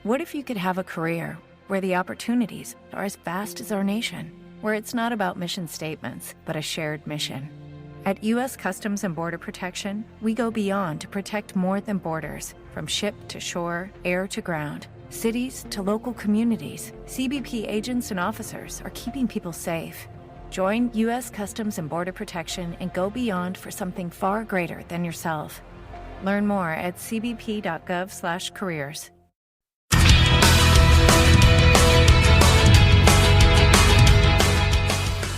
What if you could have a career where the opportunities are as vast as our nation, where it's not about mission statements, but a shared mission? At U.S. Customs and Border Protection, we go beyond to protect more than borders. From ship to shore, air to ground, cities to local communities, CBP agents and officers are keeping people safe. Join U.S. Customs and Border Protection and go beyond for something far greater than yourself. Learn more at cbp.gov/careers.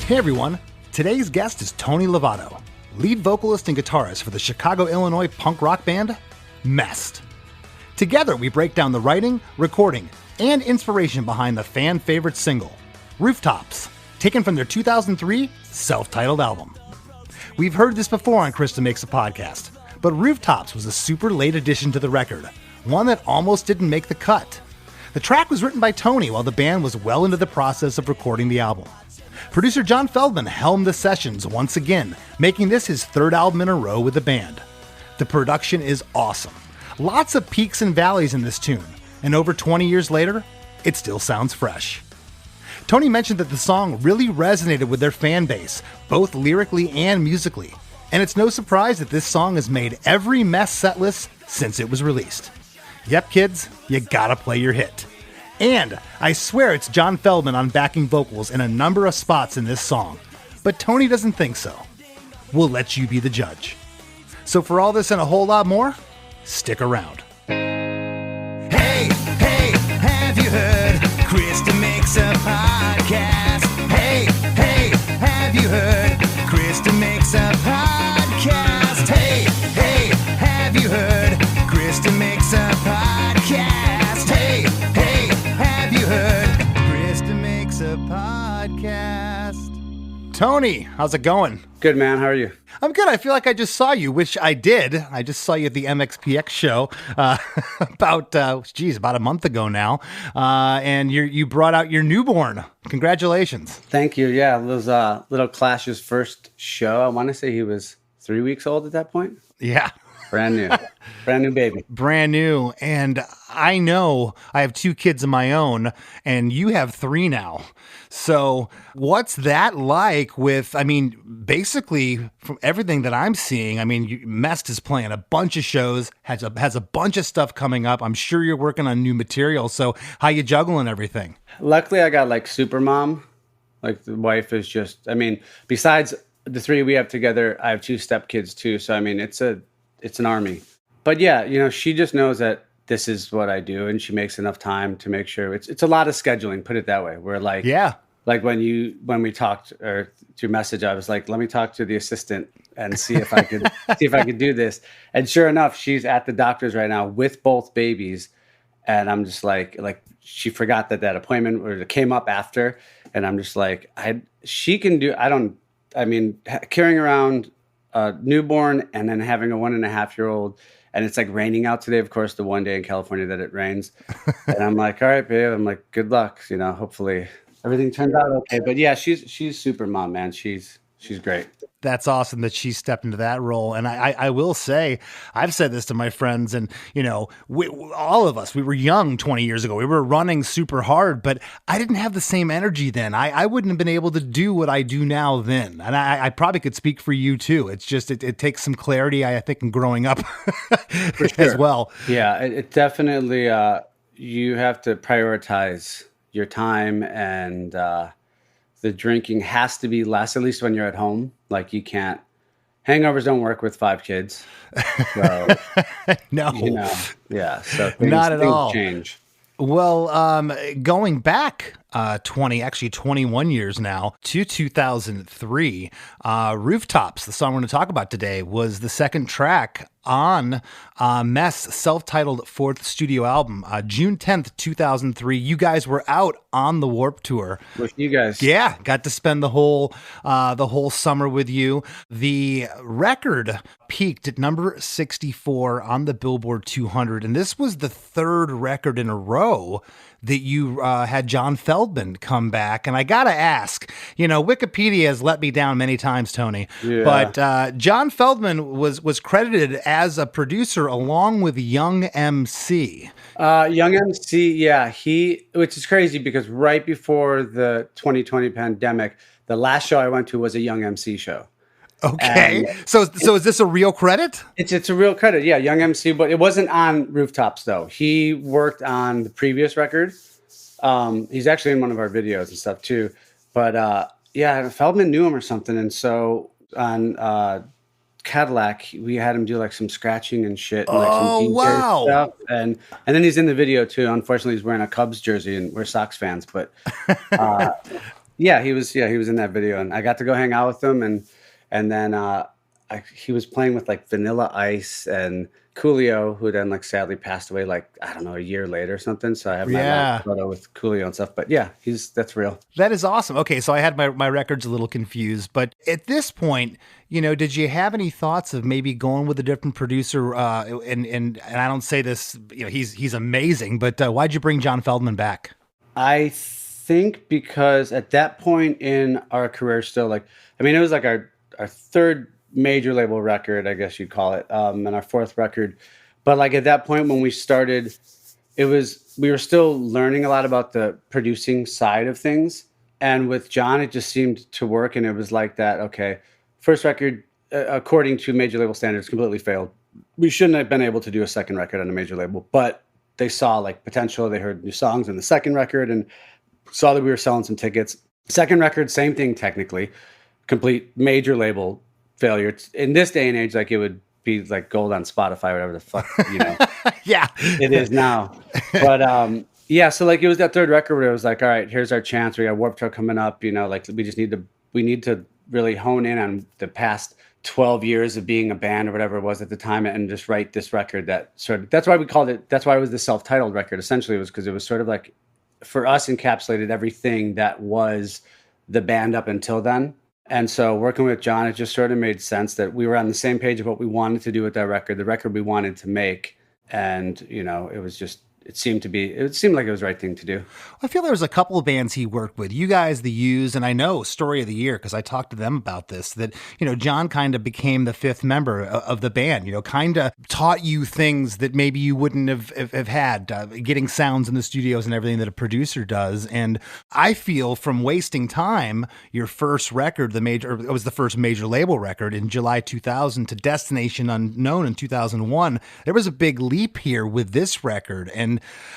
Hey everyone, today's guest is Tony Lovato, lead vocalist and guitarist for the Chicago, Illinois punk rock band, Mest. Together we break down the writing, recording, and inspiration behind the fan-favorite single, Rooftops, taken from their 2003 self-titled album. We've heard this before on Chris DeMakes a Podcast, but Rooftops was a super late addition to the record, one that almost didn't make the cut. The track was written by Tony while the band was well into the process of recording the album. Producer John Feldman helmed the sessions once again, making this his third album in a row with the band. The production is awesome. Lots of peaks and valleys in this tune, and over 20 years later, it still sounds fresh. Tony mentioned that the song really resonated with their fan base, both lyrically and musically, and it's no surprise that this song has made every Mest setlist since it was released. Yep, kids, you gotta play your hit. And I swear it's John Feldman on backing vocals in a number of spots in this song, but Tony doesn't think so. We'll let you be the judge. So for all this and a whole lot more, stick around. Hey, have you heard? Chris DeMakes a Podcast. Hey, have you heard? Chris DeMakes a Podcast. Hey, have you heard? Chris DeMakes a Podcast. Hey, have you heard? Chris DeMakes a Podcast. Tony, how's it going? Good, man. How are you? I'm good. I feel like I just saw you, which I did. I just saw you at the MXPX show about a month ago now. And you brought out your newborn. Congratulations. Thank you. Yeah, it was Little Clash's first show. I want to say he was 3 weeks old at that point. Yeah. Brand new. Brand new baby. Brand new. And I know I have 2 kids of my own, and you have 3 now. So what's that like with, basically from everything that I'm seeing, Mest is playing a bunch of shows, has a bunch of stuff coming up. I'm sure you're working on new material. So how you juggling everything? Luckily, I got like super mom. Like the wife is just, besides the 3 we have together, I have 2 stepkids too. So, it's an army. But yeah, she just knows that this is what I do, and she makes enough time to make sure it's a lot of scheduling, put it that way. We're like, yeah. Like when we talked or through message, I was like, let me talk to the assistant and see if I could do this. And sure enough, she's at the doctor's right now with both babies. And I'm just like she forgot that appointment or it came up after. And I'm just like, carrying around a newborn and then having a 1.5-year-old, and it's like raining out today. Of course, the one day in California that it rains. And I'm like, all right, babe. I'm like, good luck. Hopefully everything turns out okay. But yeah, she's super mom, man. She's great. That's awesome that she stepped into that role. And I will say, I've said this to my friends, and, all of us, we were young 20 years ago. We were running super hard, but I didn't have the same energy then. I wouldn't have been able to do what I do now then. And I probably could speak for you too. It's just, it takes some clarity, I think, in growing up for sure. As well. Yeah, it definitely, you have to prioritize your time, and the drinking has to be less, at least when you're at home. Like hangovers don't work with 5 kids. So, no. Yeah. So not at all. Change. Well, going back 21 years now to 2003, Rooftops, the song we're going to talk about today, was the second track on Mest's self-titled 4th studio album. June 10th, 2003, you guys were out on the Warped Tour. With you guys. Yeah, got to spend the whole summer with you. The record peaked at number 64 on the Billboard 200, and this was the 3rd record in a row that you had John Feldman Feldman come back. And I got to ask, Wikipedia has let me down many times, Tony, Yeah. but John Feldman was credited as a producer along with Young MC. Young MC, yeah, which is crazy because right before the 2020 pandemic, the last show I went to was a Young MC show. Okay. So is this a real credit? It's a real credit. Yeah. Young MC, but it wasn't on Rooftops though. He worked on the previous record. He's actually in one of our videos and stuff too, but, yeah, Feldman knew him or something. And so on, Cadillac, we had him do like some scratching and shit and like some DJ stuff. And then he's in the video too. Unfortunately, he's wearing a Cubs jersey and we're Sox fans, but yeah, he was in that video and I got to go hang out with him and then he was playing with like Vanilla Ice and Coolio, who then like sadly passed away like, I don't know, a year later or something. So I have my last photo with Coolio and stuff. But yeah, that's real. That is awesome. Okay, so I had my records a little confused. But at this point, did you have any thoughts of maybe going with a different producer? And I don't say this, he's amazing, but why'd you bring John Feldman back? I think because at that point in our career still, it was like our third major label record, I guess you'd call it, and our fourth record. But like at that point when we started, we were still learning a lot about the producing side of things. And with John, it just seemed to work. And it was like that, okay, first record, according to major label standards, completely failed. We shouldn't have been able to do a second record on a major label, but they saw like potential. They heard new songs in the second record and saw that we were selling some tickets. Second record, same thing technically, complete major label failure. In this day and age, like it would be like gold on Spotify, whatever the fuck, Yeah, it is now. But yeah, so like it was that third record where it was like, all right, here's our chance. We got Warped Tour coming up, like we need to really hone in on the past 12 years of being a band or whatever it was at the time and just write this record that's why we called it, that's why it was the self-titled record. Essentially, it was because it was sort of like, for us, encapsulated everything that was the band up until then. And so working with John, it just sort of made sense that we were on the same page of what we wanted to do with that record, the record we wanted to make. And, it seemed like it was the right thing to do. I feel there was a couple of bands he worked with. You guys, The Used, and I know Story of the Year because I talked to them about this, that, John kind of became the fifth member of the band, kind of taught you things that maybe you wouldn't have had, getting sounds in the studios and everything that a producer does. And I feel from Wasting Time, your first record, it was the first major label record in July 2000 to Destination Unknown in 2001, there was a big leap here with this record. And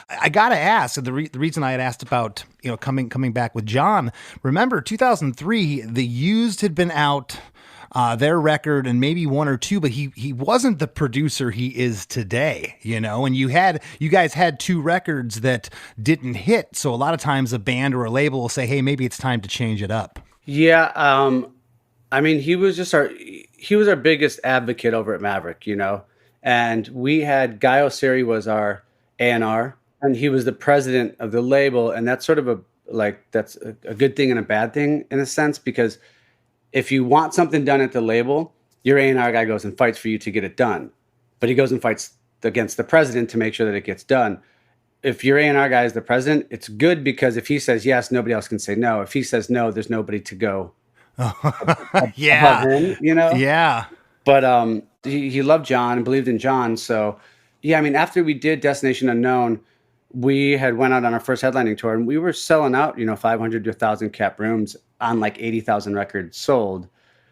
I got to ask, the reason I had asked about, coming back with John, remember 2003, The Used had been out, their record and maybe one or two, but he wasn't the producer he is today, and you guys had two records that didn't hit. So a lot of times a band or a label will say, hey, maybe it's time to change it up. Yeah. He was our biggest advocate over at Maverick, and we had Guy Osiri was our A&R, and he was the president of the label. And that's sort of that's a good thing and a bad thing in a sense, because if you want something done at the label, your A&R guy goes and fights for you to get it done, but he goes and fights against the president to make sure that it gets done. If your A&R guy is the president, it's good because if he says yes, nobody else can say no. If he says no, there's nobody to go. Yeah. Him, Yeah. But he loved John and believed in John. So yeah, after we did Destination Unknown, we had went out on our first headlining tour and we were selling out, 500 to 1,000 cap rooms on like 80,000 records sold.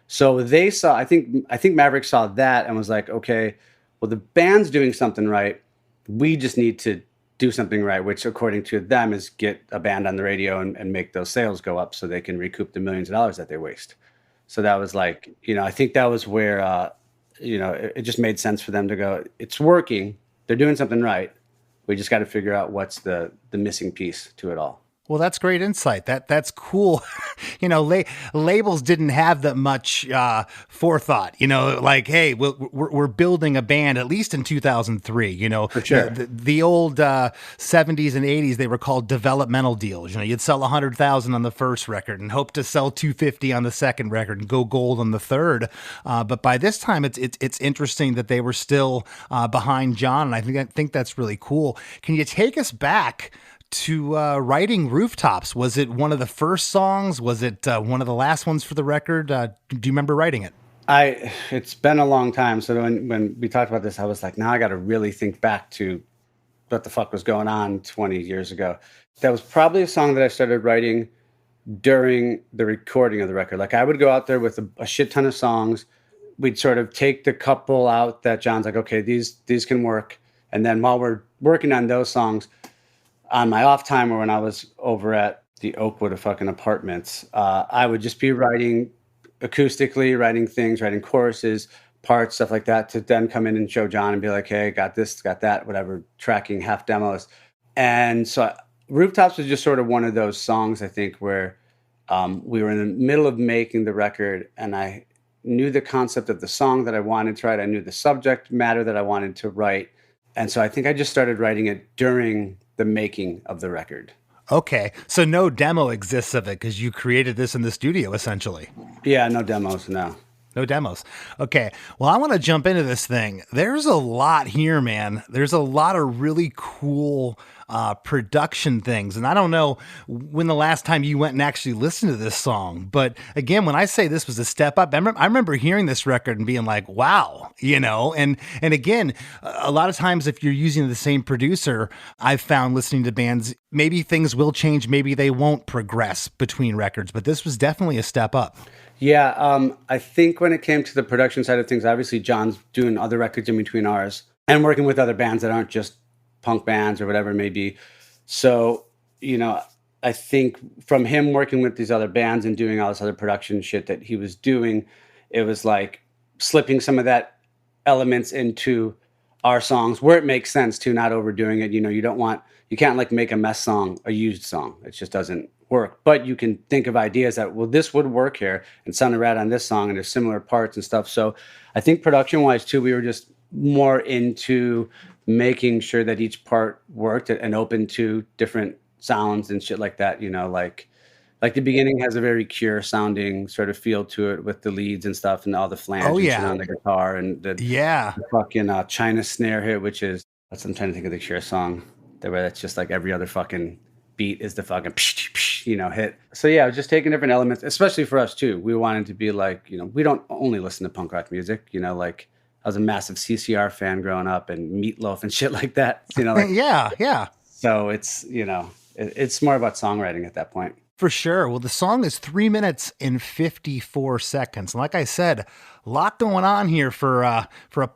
So they saw, I think Maverick saw that and was like, okay, well, the band's doing something right. We just need to do something right, which according to them is get a band on the radio and make those sales go up so they can recoup the millions of dollars that they waste. So that was like, I think that was where, it just made sense for them to go, it's working. They're doing something right. We just got to figure out what's the missing piece to it all. Well, that's great insight. That's cool. Labels didn't have that much forethought. Like, hey, we're building a band. At least in 2003. For sure. The old 70s and 80s, they were called developmental deals. You'd sell 100,000 on the first record and hope to sell 250 on the second record and go gold on the third. But by this time, it's interesting that they were still behind John, and I think that's really cool. Can you take us back to writing Rooftops? Was it one of the first songs? Was it one of the last ones for the record? Do you remember writing it? It's been a long time. So when we talked about this, I was like, now I got to really think back to what the fuck was going on 20 years ago. That was probably a song that I started writing during the recording of the record. Like I would go out there with a shit ton of songs. We'd sort of take the couple out that John's like, okay, these can work. And then while we're working on those songs, on my off time or when I was over at the Oakwood of fucking apartments, I would just be writing acoustically, writing things, writing choruses, parts, stuff like that, to then come in and show John and be like, hey, got this, got that, whatever, tracking half demos. And so Rooftops was just sort of one of those songs, I think, where we were in the middle of making the record and I knew the concept of the song that I wanted to write. I knew the subject matter that I wanted to write. And so I think I just started writing it during the making of the record. Okay. So no demo exists of it because you created this in the studio, essentially. Yeah, no demos, no. No demos. Okay. Well, I want to jump into this thing. There's a lot here, man. There's a lot of really cool production things. And I don't know when the last time you went and actually listened to this song. But again, when I say this was a step up, I remember hearing this record and being like, wow, you know, and again, a lot of times if you're using the same producer, I've found listening to bands, maybe things will change, maybe they won't progress between records, but this was definitely a step up. Yeah, I think when it came to the production side of things, obviously John's doing other records in between ours and working with other bands that aren't just punk bands or whatever it may be. So, you know, I think from him working with these other bands and doing all this other production shit that he was doing, it was like slipping some of that elements into our songs where it makes sense to, not overdoing it. You know, you can't like make a Mest song a used song. It just doesn't work. But you can think of ideas that, well, this would work here and sounded rad on this song and there's similar parts and stuff. So I think production wise too, we were just more into making sure that each part worked and open to different sounds and shit like that. You know, like the beginning has a very Cure sounding sort of feel to it with the leads and stuff and all the flange and shit on the guitar and the fucking China snare hit, which is, I'm trying to think of the Cure song where that's just like every other fucking beat is the fucking hit. So yeah, just taking different elements, especially for us too. We wanted to be like, you know, we don't only listen to punk rock music, you know, like I was a massive CCR fan growing up and Meatloaf and shit like that, you know. Like, yeah. So it's, you know, it's more about songwriting at that point. For sure. Well, the song is 3 minutes and 54 seconds. And like I said, a lot going on here for a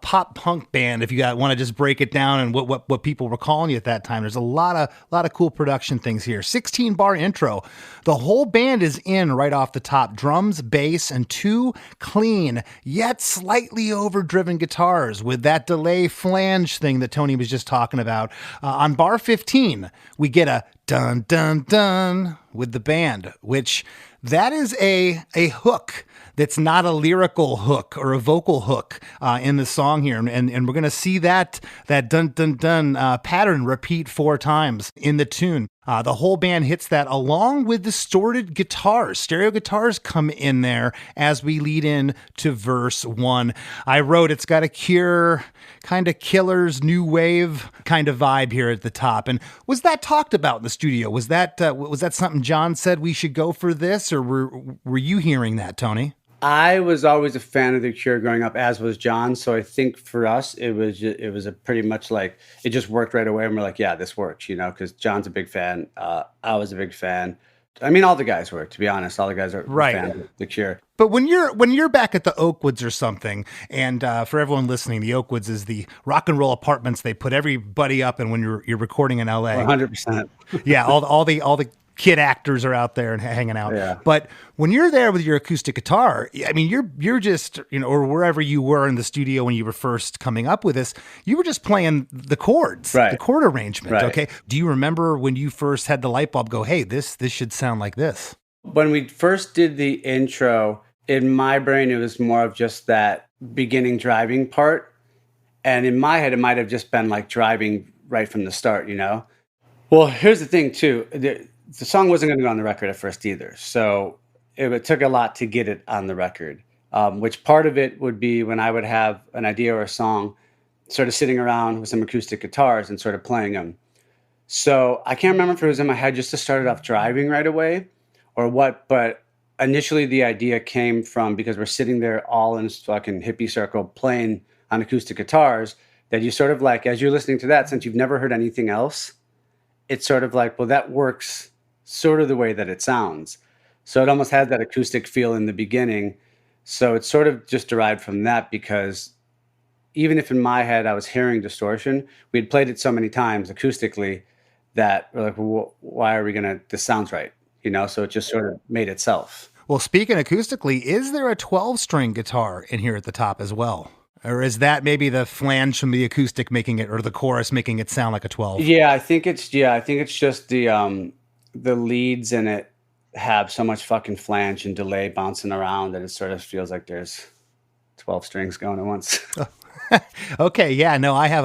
pop punk band. If you want to just break it down and what people were calling you at that time, there's a lot of cool production things here. 16-bar intro. The whole band is in right off the top. Drums, bass, and 2 clean yet slightly overdriven guitars with that delay flange thing that Tony was just talking about. On bar 15, we get a dun dun dun with the band, which that is a hook that's not a lyrical hook or a vocal hook in the song here. And we're going to see that dun dun dun pattern repeat 4 times in the tune. The whole band hits that along with distorted guitars. Stereo guitars come in there as we lead in to verse 1. I wrote it's got a Cure, kind of Killers, new wave kind of vibe here at the top. And was that talked about in the studio? Was that something John said we should go for this, or were you hearing that, Tony? I was always a fan of the Cure growing up, as was John. So I think for us, it was a pretty much like it just worked right away. And we're like, yeah, this works, you know, because John's a big fan. I was a big fan. I mean, all the guys were, to be honest. All the guys are fans of the Cure. But when you're back at the Oakwoods or something, and for everyone listening, the Oakwoods is the rock and roll apartments they put everybody up in when you're recording in LA. 100%. Yeah, all the kid actors are out there and hanging out. Yeah. But when you're there with your acoustic guitar, I mean, you're just, you know, or wherever you were in the studio when you were first coming up with this, you were just playing the chords, the chord arrangement. Right. Okay. Do you remember when you first had the light bulb go, hey, this should sound like this? When we first did the intro, in my brain, it was more of just that beginning driving part. And in my head, it might have just been like driving right from the start, you know? Well, here's the thing too. The song wasn't going to go on the record at first either. So it took a lot to get it on the record, which part of it would be when I would have an idea or a song sort of sitting around with some acoustic guitars and sort of playing them. So I can't remember if it was in my head just to start it off driving right away or what, but initially the idea came from because we're sitting there all in this fucking hippie circle playing on acoustic guitars, that you sort of like, as you're listening to that, since you've never heard anything else, it's sort of like, well, that works sort of the way that it sounds. So it almost had that acoustic feel in the beginning. So it's sort of just derived from that, because even if in my head I was hearing distortion, we had played it so many times acoustically that we're like, well, why are we going to, this sounds right. So it just sort of made itself. Well, speaking acoustically, is there a 12-string guitar in here at the top as well? Or is that maybe the flange from the acoustic making it, or the chorus making it sound like a 12? Yeah, I think it's just the leads in it have so much fucking flange and delay bouncing around that it sort of feels like there's 12 strings going at once. Okay, yeah, no, I have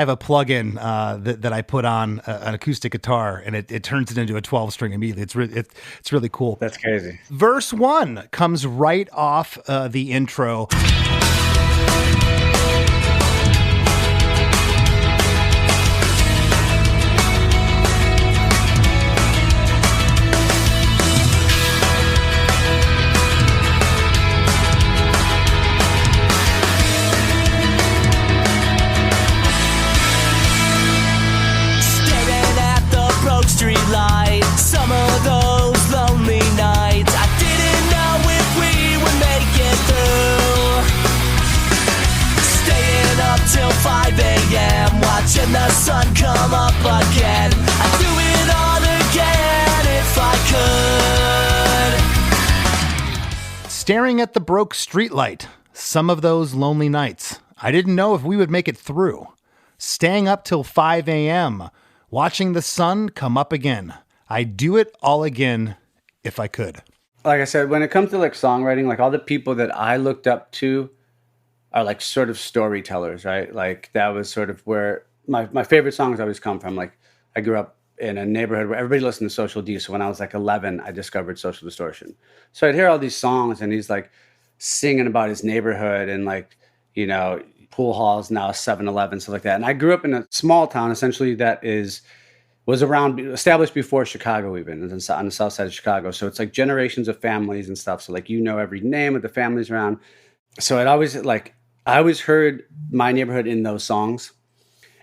a plug-in that I put on an acoustic guitar, and it turns it into a 12-string immediately. It's really cool. That's crazy. Verse 1 comes right off the intro. Some of those lonely nights, I didn't know if we would make it through. Staying up till 5 a.m., watching the sun come up again. I'd do it all again if I could. Staring at the broke streetlight, some of those lonely nights, I didn't know if we would make it through. Staying up till 5 a.m., watching the sun come up again. I'd do it all again if I could. Like I said, when it comes to like songwriting, like all the people that I looked up to are like sort of storytellers, right? Like that was sort of where my favorite songs always come from. Like I grew up in a neighborhood where everybody listened to Social D. So when I was like 11, I discovered Social Distortion. So I'd hear all these songs and he's like singing about his neighborhood and like, pool halls, now 7-Eleven, stuff like that. And I grew up in a small town essentially that was established before Chicago even, on the south side of Chicago. So it's like generations of families and stuff. So like, every name of the families around. So I always heard my neighborhood in those songs.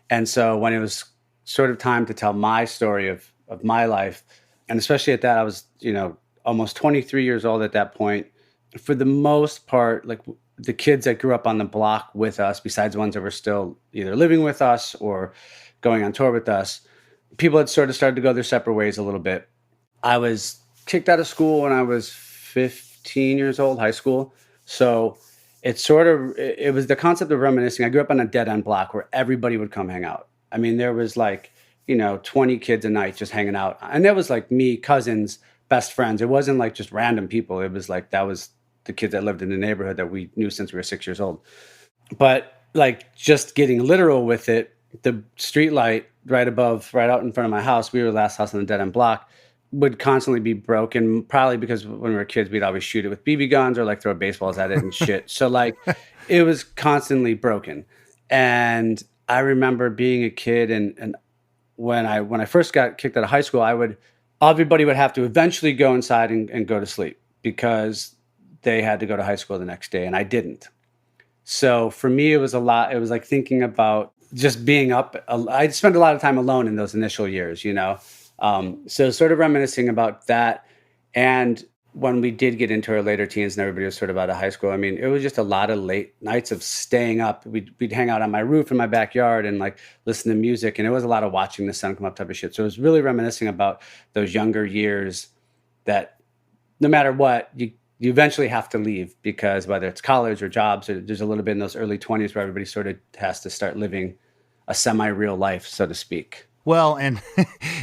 And so when it was sort of time to tell my story of my life, and especially at that, I was, almost 23 years old at that point. For the most part, like the kids that grew up on the block with us, besides the ones that were still either living with us or going on tour with us, people had sort of started to go their separate ways a little bit. I was kicked out of school when I was 15 years old, high school. So it was the concept of reminiscing. I grew up on a dead end block where everybody would come hang out. I mean, there was like, 20 kids a night just hanging out. And that was like me, cousins, best friends. It wasn't like just random people. It was like, that was the kids that lived in the neighborhood that we knew since we were 6 years old. But like just getting literal with it, the street light right out in front of my house, we were the last house on the dead end block, would constantly be broken, probably because when we were kids, we'd always shoot it with BB guns or like throw baseballs at it and shit. So like it was constantly broken. And I remember being a kid and when I first got kicked out of high school, everybody would have to eventually go inside and go to sleep because they had to go to high school the next day and I didn't. So for me, it was a lot. It was like thinking about just being up. I spent a lot of time alone in those initial years, so sort of reminiscing about that. And when we did get into our later teens and everybody was sort of out of high school, I mean, it was just a lot of late nights of staying up. We'd hang out on my roof in my backyard and like listen to music. And it was a lot of watching the sun come up type of shit. So it was really reminiscing about those younger years that no matter what, you eventually have to leave because whether it's college or jobs, or there's a little bit in those early 20s where everybody sort of has to start living a semi-real life, so to speak. Well, and,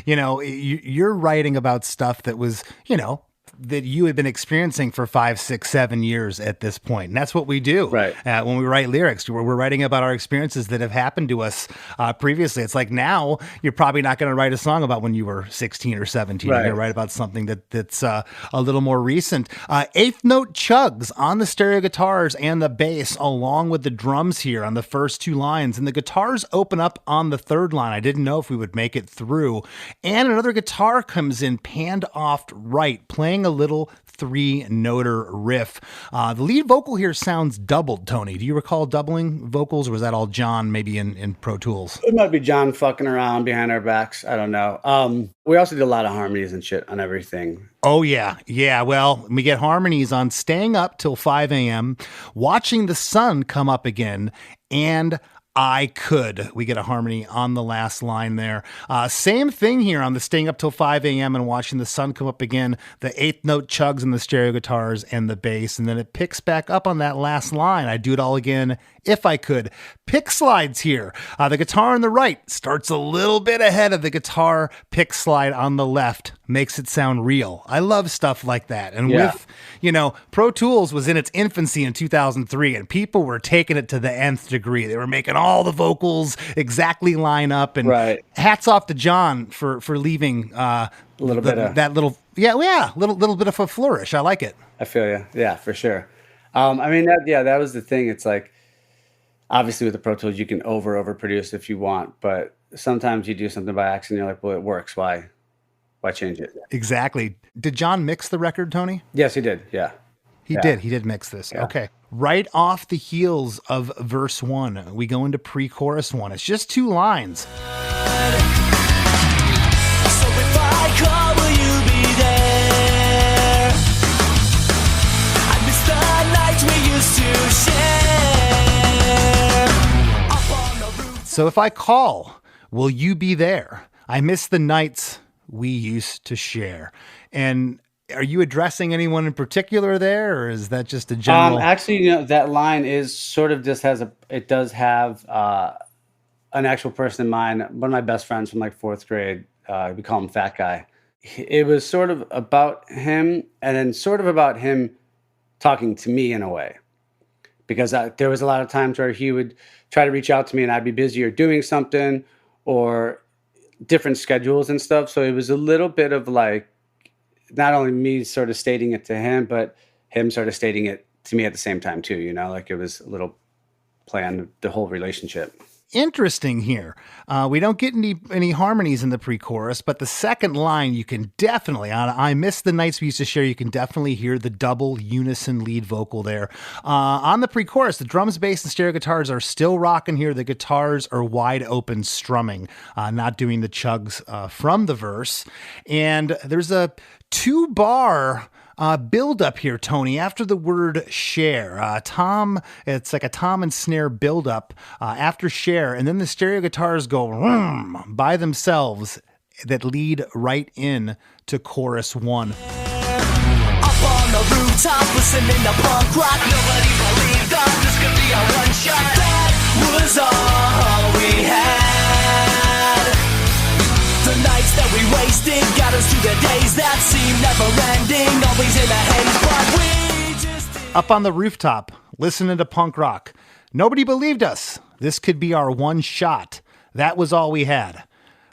you're writing about stuff that was, that you had been experiencing for 5, 6, 7 years at this point. And that's what we do. Right. When we write lyrics, we're writing about our experiences that have happened to us previously. It's like now you're probably not going to write a song about when you were 16 or 17. Right. You're going to write about something that's a little more recent. Eighth note chugs on the stereo guitars and the bass, along with the drums here on the first 2 lines. And the guitars open up on the 3rd line. I didn't know if we would make it through. And another guitar comes in, panned off right, playing a little 3-noter riff. The lead vocal here sounds doubled, Tony. Do you recall doubling vocals, or was that all John maybe in Pro Tools? It might be John fucking around behind our backs. I don't know. We also did a lot of harmonies and shit on everything. Oh, yeah. Yeah, well, we get harmonies on Staying Up Till 5 a.m., Watching the Sun Come Up Again, and I Could. We get a harmony on the last line there. Same thing here on the Staying Up Till 5 a.m. and Watching the Sun Come Up Again. The 8th note chugs in the stereo guitars and the bass, and then it picks back up on that last line. I do it all again if I could. Pick slides here. The guitar on the right starts a little bit ahead of the guitar pick slide on the left. Makes it sound real. I love stuff like that. And with, Pro Tools was in its infancy in 2003, and people were taking it to the nth degree. They were making all the vocals exactly line up. And hats off to John for leaving a little bit of that little bit of a flourish. I like it. I feel you. Yeah, for sure. That was the thing. It's like, obviously with the Pro Tools, you can overproduce if you want, but sometimes you do something by accident. You're like, well, it works. Why change it? Exactly. Did John mix the record, Tony? Yes, he did. Yeah. He did mix this. Yeah. Okay. Right off the heels of verse 1, we go into pre-chorus 1. It's just 2 lines. So if I call, will you be there? I miss the nights we used to share. Up on the roof. So if I call, will you be there? I miss the nights we used to share. And are you addressing anyone in particular there, or is that just a general? Actually, that line is sort of just it does have an actual person in mind. One of my best friends from like 4th grade, we call him Fat Guy. It was sort of about him, and then sort of about him talking to me in a way, because there was a lot of times where he would try to reach out to me and I'd be busy or doing something or different schedules and stuff. So it was a little bit of like, not only me sort of stating it to him, but him sort of stating it to me at the same time too, like it was a little play on the whole relationship. Interesting here. We don't get any harmonies in the pre-chorus, but the second line, you can definitely, on I Miss the Nights We Used to Share, you can definitely hear the double unison lead vocal there. On the pre-chorus, the drums, bass, and stereo guitars are still rocking here. The guitars are wide open strumming, not doing the chugs from the verse. And there's a 2-bar build up here, Tony, after the word share. It's like a tom and snare build up after share, and then the stereo guitars go by themselves that lead right in to chorus 1. Up on the rooftop, listening to punk rock. Nobody believed us. This could be our one shot. That was all we had. The nights that we wasted got us to the days that seem never ending. Always in a haze, but we just didn't. Up on the rooftop, listening to punk rock. Nobody believed us. This could be our one shot. That was all we had.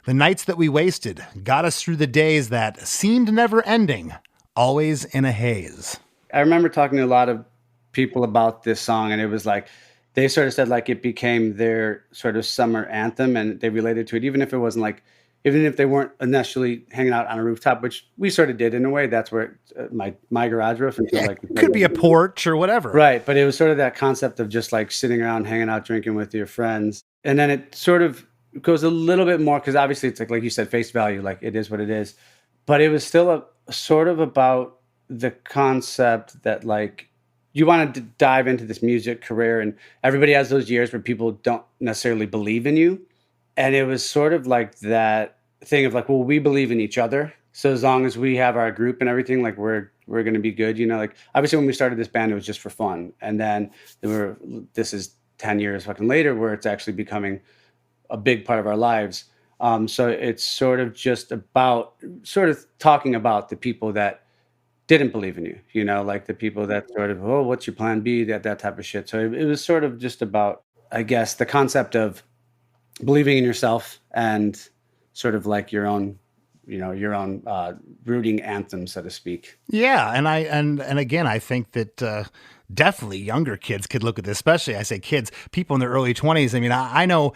The nights that we wasted got us through the days that seemed never ending. Always in a haze. I remember talking to a lot of people about this song, and it was like, they sort of said like it became their sort of summer anthem, and they related to it, even if it wasn't like, even if they weren't initially hanging out on a rooftop, which we sort of did in a way. That's where my garage roof. Could be a porch or whatever. Right. But it was sort of that concept of just like sitting around, hanging out, drinking with your friends. And then it sort of goes a little bit more, because obviously it's like you said, face value, like it is what it is. But it was still a sort of about the concept that like you want to dive into this music career, and everybody has those years where people don't necessarily believe in you. And it was sort of like that thing of like, well, we believe in each other. So as long as we have our group and everything, like we're going to be good, like obviously when we started this band, it was just for fun. And then this is 10 years fucking later where it's actually becoming a big part of our lives. So it's sort of just about sort of talking about the people that didn't believe in you, you know, like the people that sort of, oh, what's your plan B, that type of shit. So it was sort of just about, I guess, the concept of believing in yourself and sort of like your own, you know, your own rooting anthem, so to speak. Yeah, and again, I think that definitely younger kids could look at this, especially I say kids, people in their early 20s. I mean, I know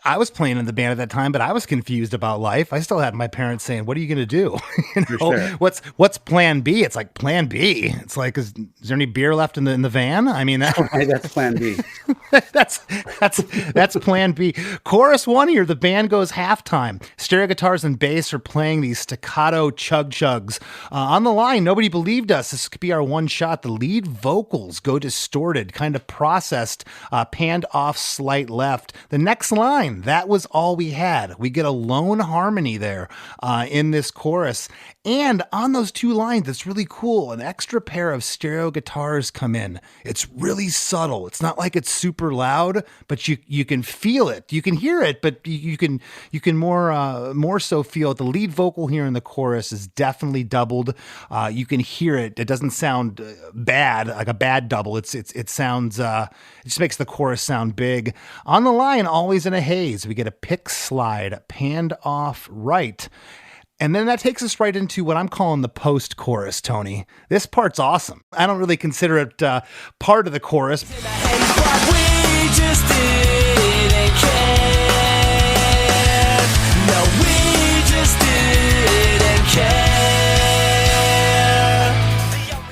I was playing in the band at that time, but I was confused about life. I still had my parents saying, "What are you going to do? You know, sure. what's plan B?" It's like plan B. It's like, is there any beer left in the van? I mean, That's plan B. that's plan B. Chorus 1 here, the band goes halftime. Stereo guitars and bass are playing these staccato chug chugs. On the line, nobody believed us. This could be our one shot. The lead vocals go distorted, kind of processed, panned off slight left. The next line, that was all we had. We get a lone harmony there in this chorus. And on those 2 lines, it's really cool. An extra pair of stereo guitars come in. It's really subtle. It's not like it's super loud, but you can feel it. You can hear it, but you can more so feel it. The lead vocal here in the chorus is definitely doubled. You can hear it. It doesn't sound bad, like a bad double. It sounds it just makes the chorus sound big. On the line, always in a haze, we get a pick slide panned off right. And then that takes us right into what I'm calling the post-chorus, Tony. This part's awesome. I don't really consider it part of the chorus. But we just didn't care. No, we just didn't care.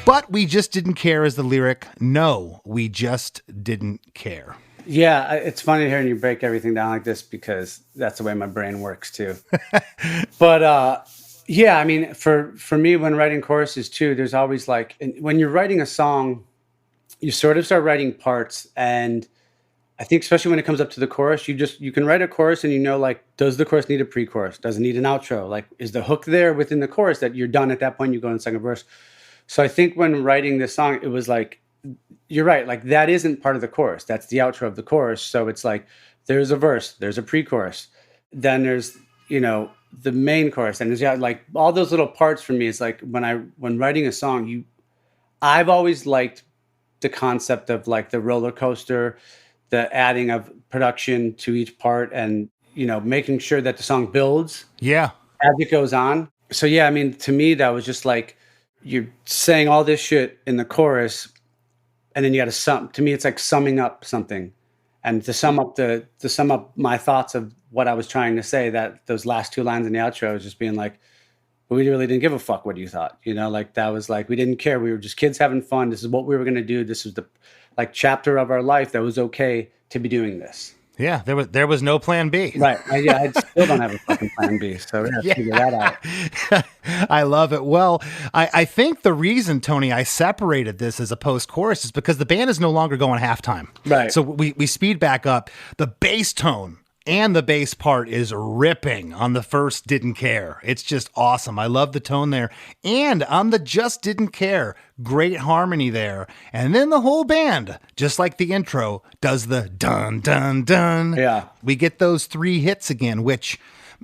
But we just didn't care is the lyric. No, we just didn't care. Yeah, it's funny hearing you break everything down like this because that's the way my brain works too. But yeah, I mean, for me, when writing choruses too, there's always like, when you're writing a song, you sort of start writing parts. And I think especially when it comes up to the chorus, you can write a chorus and you know, like, does the chorus need a pre-chorus? Does it need an outro? Like, is the hook there within the chorus that you're done at that point, you go in the second verse. So I think when writing this song, it was like, you're right. Like that isn't part of the chorus. That's the outro of the chorus. So it's like, there's a verse, there's a pre-chorus. Then there's, you know, the main chorus. And there's like all those little parts for me. It's like when writing a song, I've always liked the concept of like the roller coaster, the adding of production to each part and, you know, making sure that the song builds. Yeah. As it goes on. So yeah, I mean, to me, that was just like, you're saying all this shit in the chorus, and then you got to sum. To me, it's like summing up something, and to sum up my thoughts of what I was trying to say. That those last 2 lines in the outro is just being like, we really didn't give a fuck what you thought, you know. Like that was like we didn't care. We were just kids having fun. This is what we were gonna do. This was the like chapter of our life that was okay to be doing this. Yeah, there was no plan B. Right. I still don't have a fucking plan B. So we have to figure that out. I love it. Well, I think the reason, Tony, I separated this as a post-chorus is because the band is no longer going halftime. Right. So we speed back up. The bass tone and the bass part is ripping on the first Didn't Care. It's just awesome. I love the tone there. And on the Just Didn't Care, great harmony there. And then the whole band, just like the intro, does the dun, dun, dun. Yeah. We get those 3 hits again, which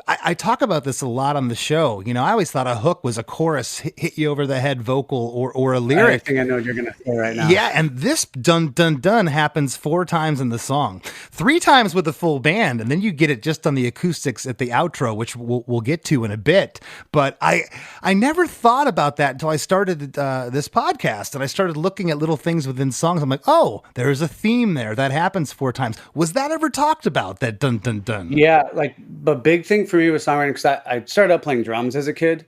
I talk about this a lot on the show. You know, I always thought a hook was a chorus, hit you over the head vocal or a lyric. I think I know what you're going to say right now. Yeah, and this dun, dun, dun happens 4 times in the song. 3 times with the full band, and then you get it just on the acoustics at the outro, which we'll get to in a bit. But I never thought about that until I started this podcast, and I started looking at little things within songs. I'm like, oh, there's a theme there. That happens 4 times. Was that ever talked about, that dun, dun, dun? Yeah, like the big thing for me with songwriting, because I started out playing drums as a kid.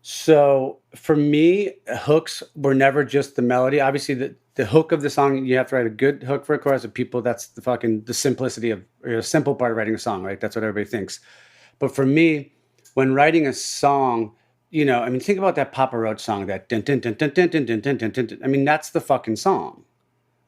So for me, hooks were never just the melody. Obviously, the hook of the song, you have to write a good hook for a chorus of people. That's the simplicity of, or the simple part of writing a song, right? That's what everybody thinks. But for me, when writing a song, you know, I mean, think about that Papa Roach song, that dun dun dun dun dun dun dun dun dun dun dun. I mean, that's the fucking song.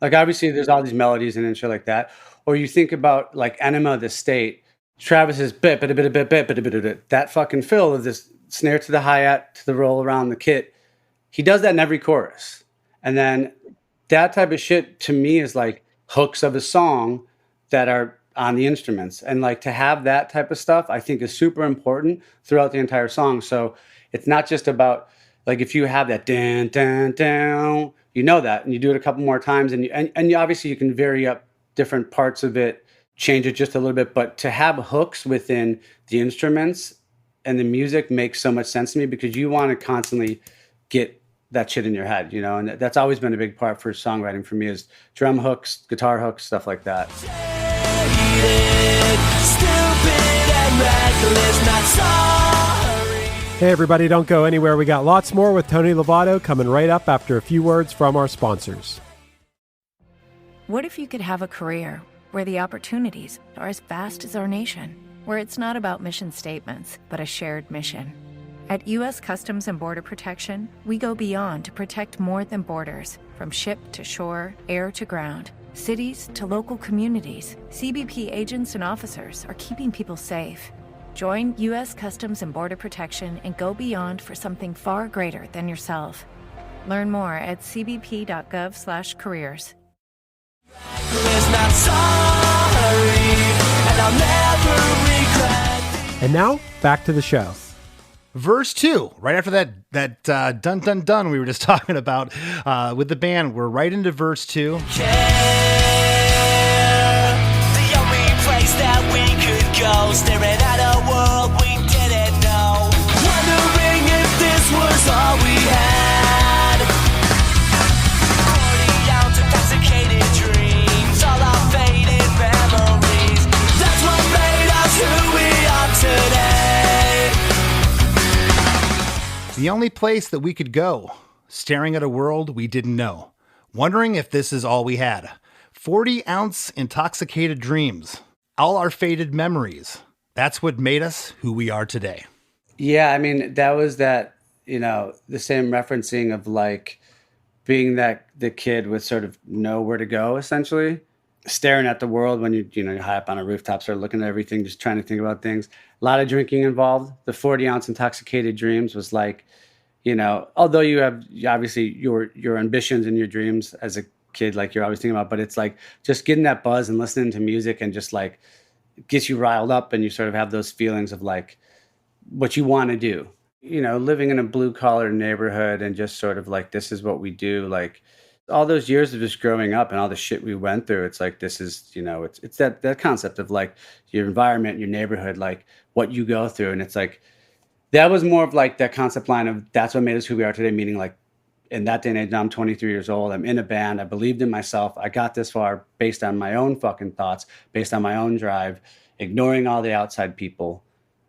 Like, obviously, there's all these melodies and shit like that. Or you think about like Enema of the State, Travis's bit, that fucking fill of this snare to the hi-hat to the roll around the kit. He does that in every chorus. And then that type of shit to me is like hooks of a song that are on the instruments. And like to have that type of stuff, I think is super important throughout the entire song. So it's not just about, like if you have that dan dan down, you know that, and you do it a couple more times, and you obviously you can vary up different parts of it, change it just a little bit, but to have hooks within the instruments and the music makes so much sense to me because you want to constantly get that shit in your head, you know, and that's always been a big part for songwriting for me is drum hooks, guitar hooks, stuff like that. Hey everybody, don't go anywhere. We got lots more with Tony Lovato coming right up after a few words from our sponsors. What if you could have a career where the opportunities are as vast as our nation, where it's not about mission statements, but a shared mission? At U.S. Customs and Border Protection, we go beyond to protect more than borders. From ship to shore, air to ground, cities to local communities, CBP agents and officers are keeping people safe. Join U.S. Customs and Border Protection and go beyond for something far greater than yourself. Learn more at cbp.gov/careers. And now, back to the show. Verse 2, right after that dun dun dun we were just talking about with the band, we're right into verse 2. The only place that we could go, staring at a world we didn't know, wondering if this was all we had. 40 ounce intoxicated dreams, all our faded memories. That's what made us who we are today. The only place that we could go, staring at a world we didn't know, wondering if this is all we had. 40-ounce intoxicated dreams, all our faded memories. That's what made us who we are today. Yeah, I mean, that was that, you know, the same referencing of like being that the kid with sort of nowhere to go, essentially. Staring at the world when you're high up on a rooftop, sort of looking at everything, just trying to think about things. A lot of drinking involved. The 40-ounce intoxicated dreams was like, you know, although you have obviously your ambitions and your dreams as a kid, like you're always thinking about, but it's like just getting that buzz and listening to music and just like gets you riled up and you sort of have those feelings of like what you want to do. You know, living in a blue collar neighborhood and just sort of like, this is what we do. Like all those years of just growing up and all the shit we went through, it's like, this is, you know, it's that concept of like your environment, your neighborhood, like what you go through. And it's like, that was more of like that concept line of that's what made us who we are today, meaning like in that day and age, now I'm 23 years old. I'm in a band. I believed in myself. I got this far based on my own fucking thoughts, based on my own drive, ignoring all the outside people.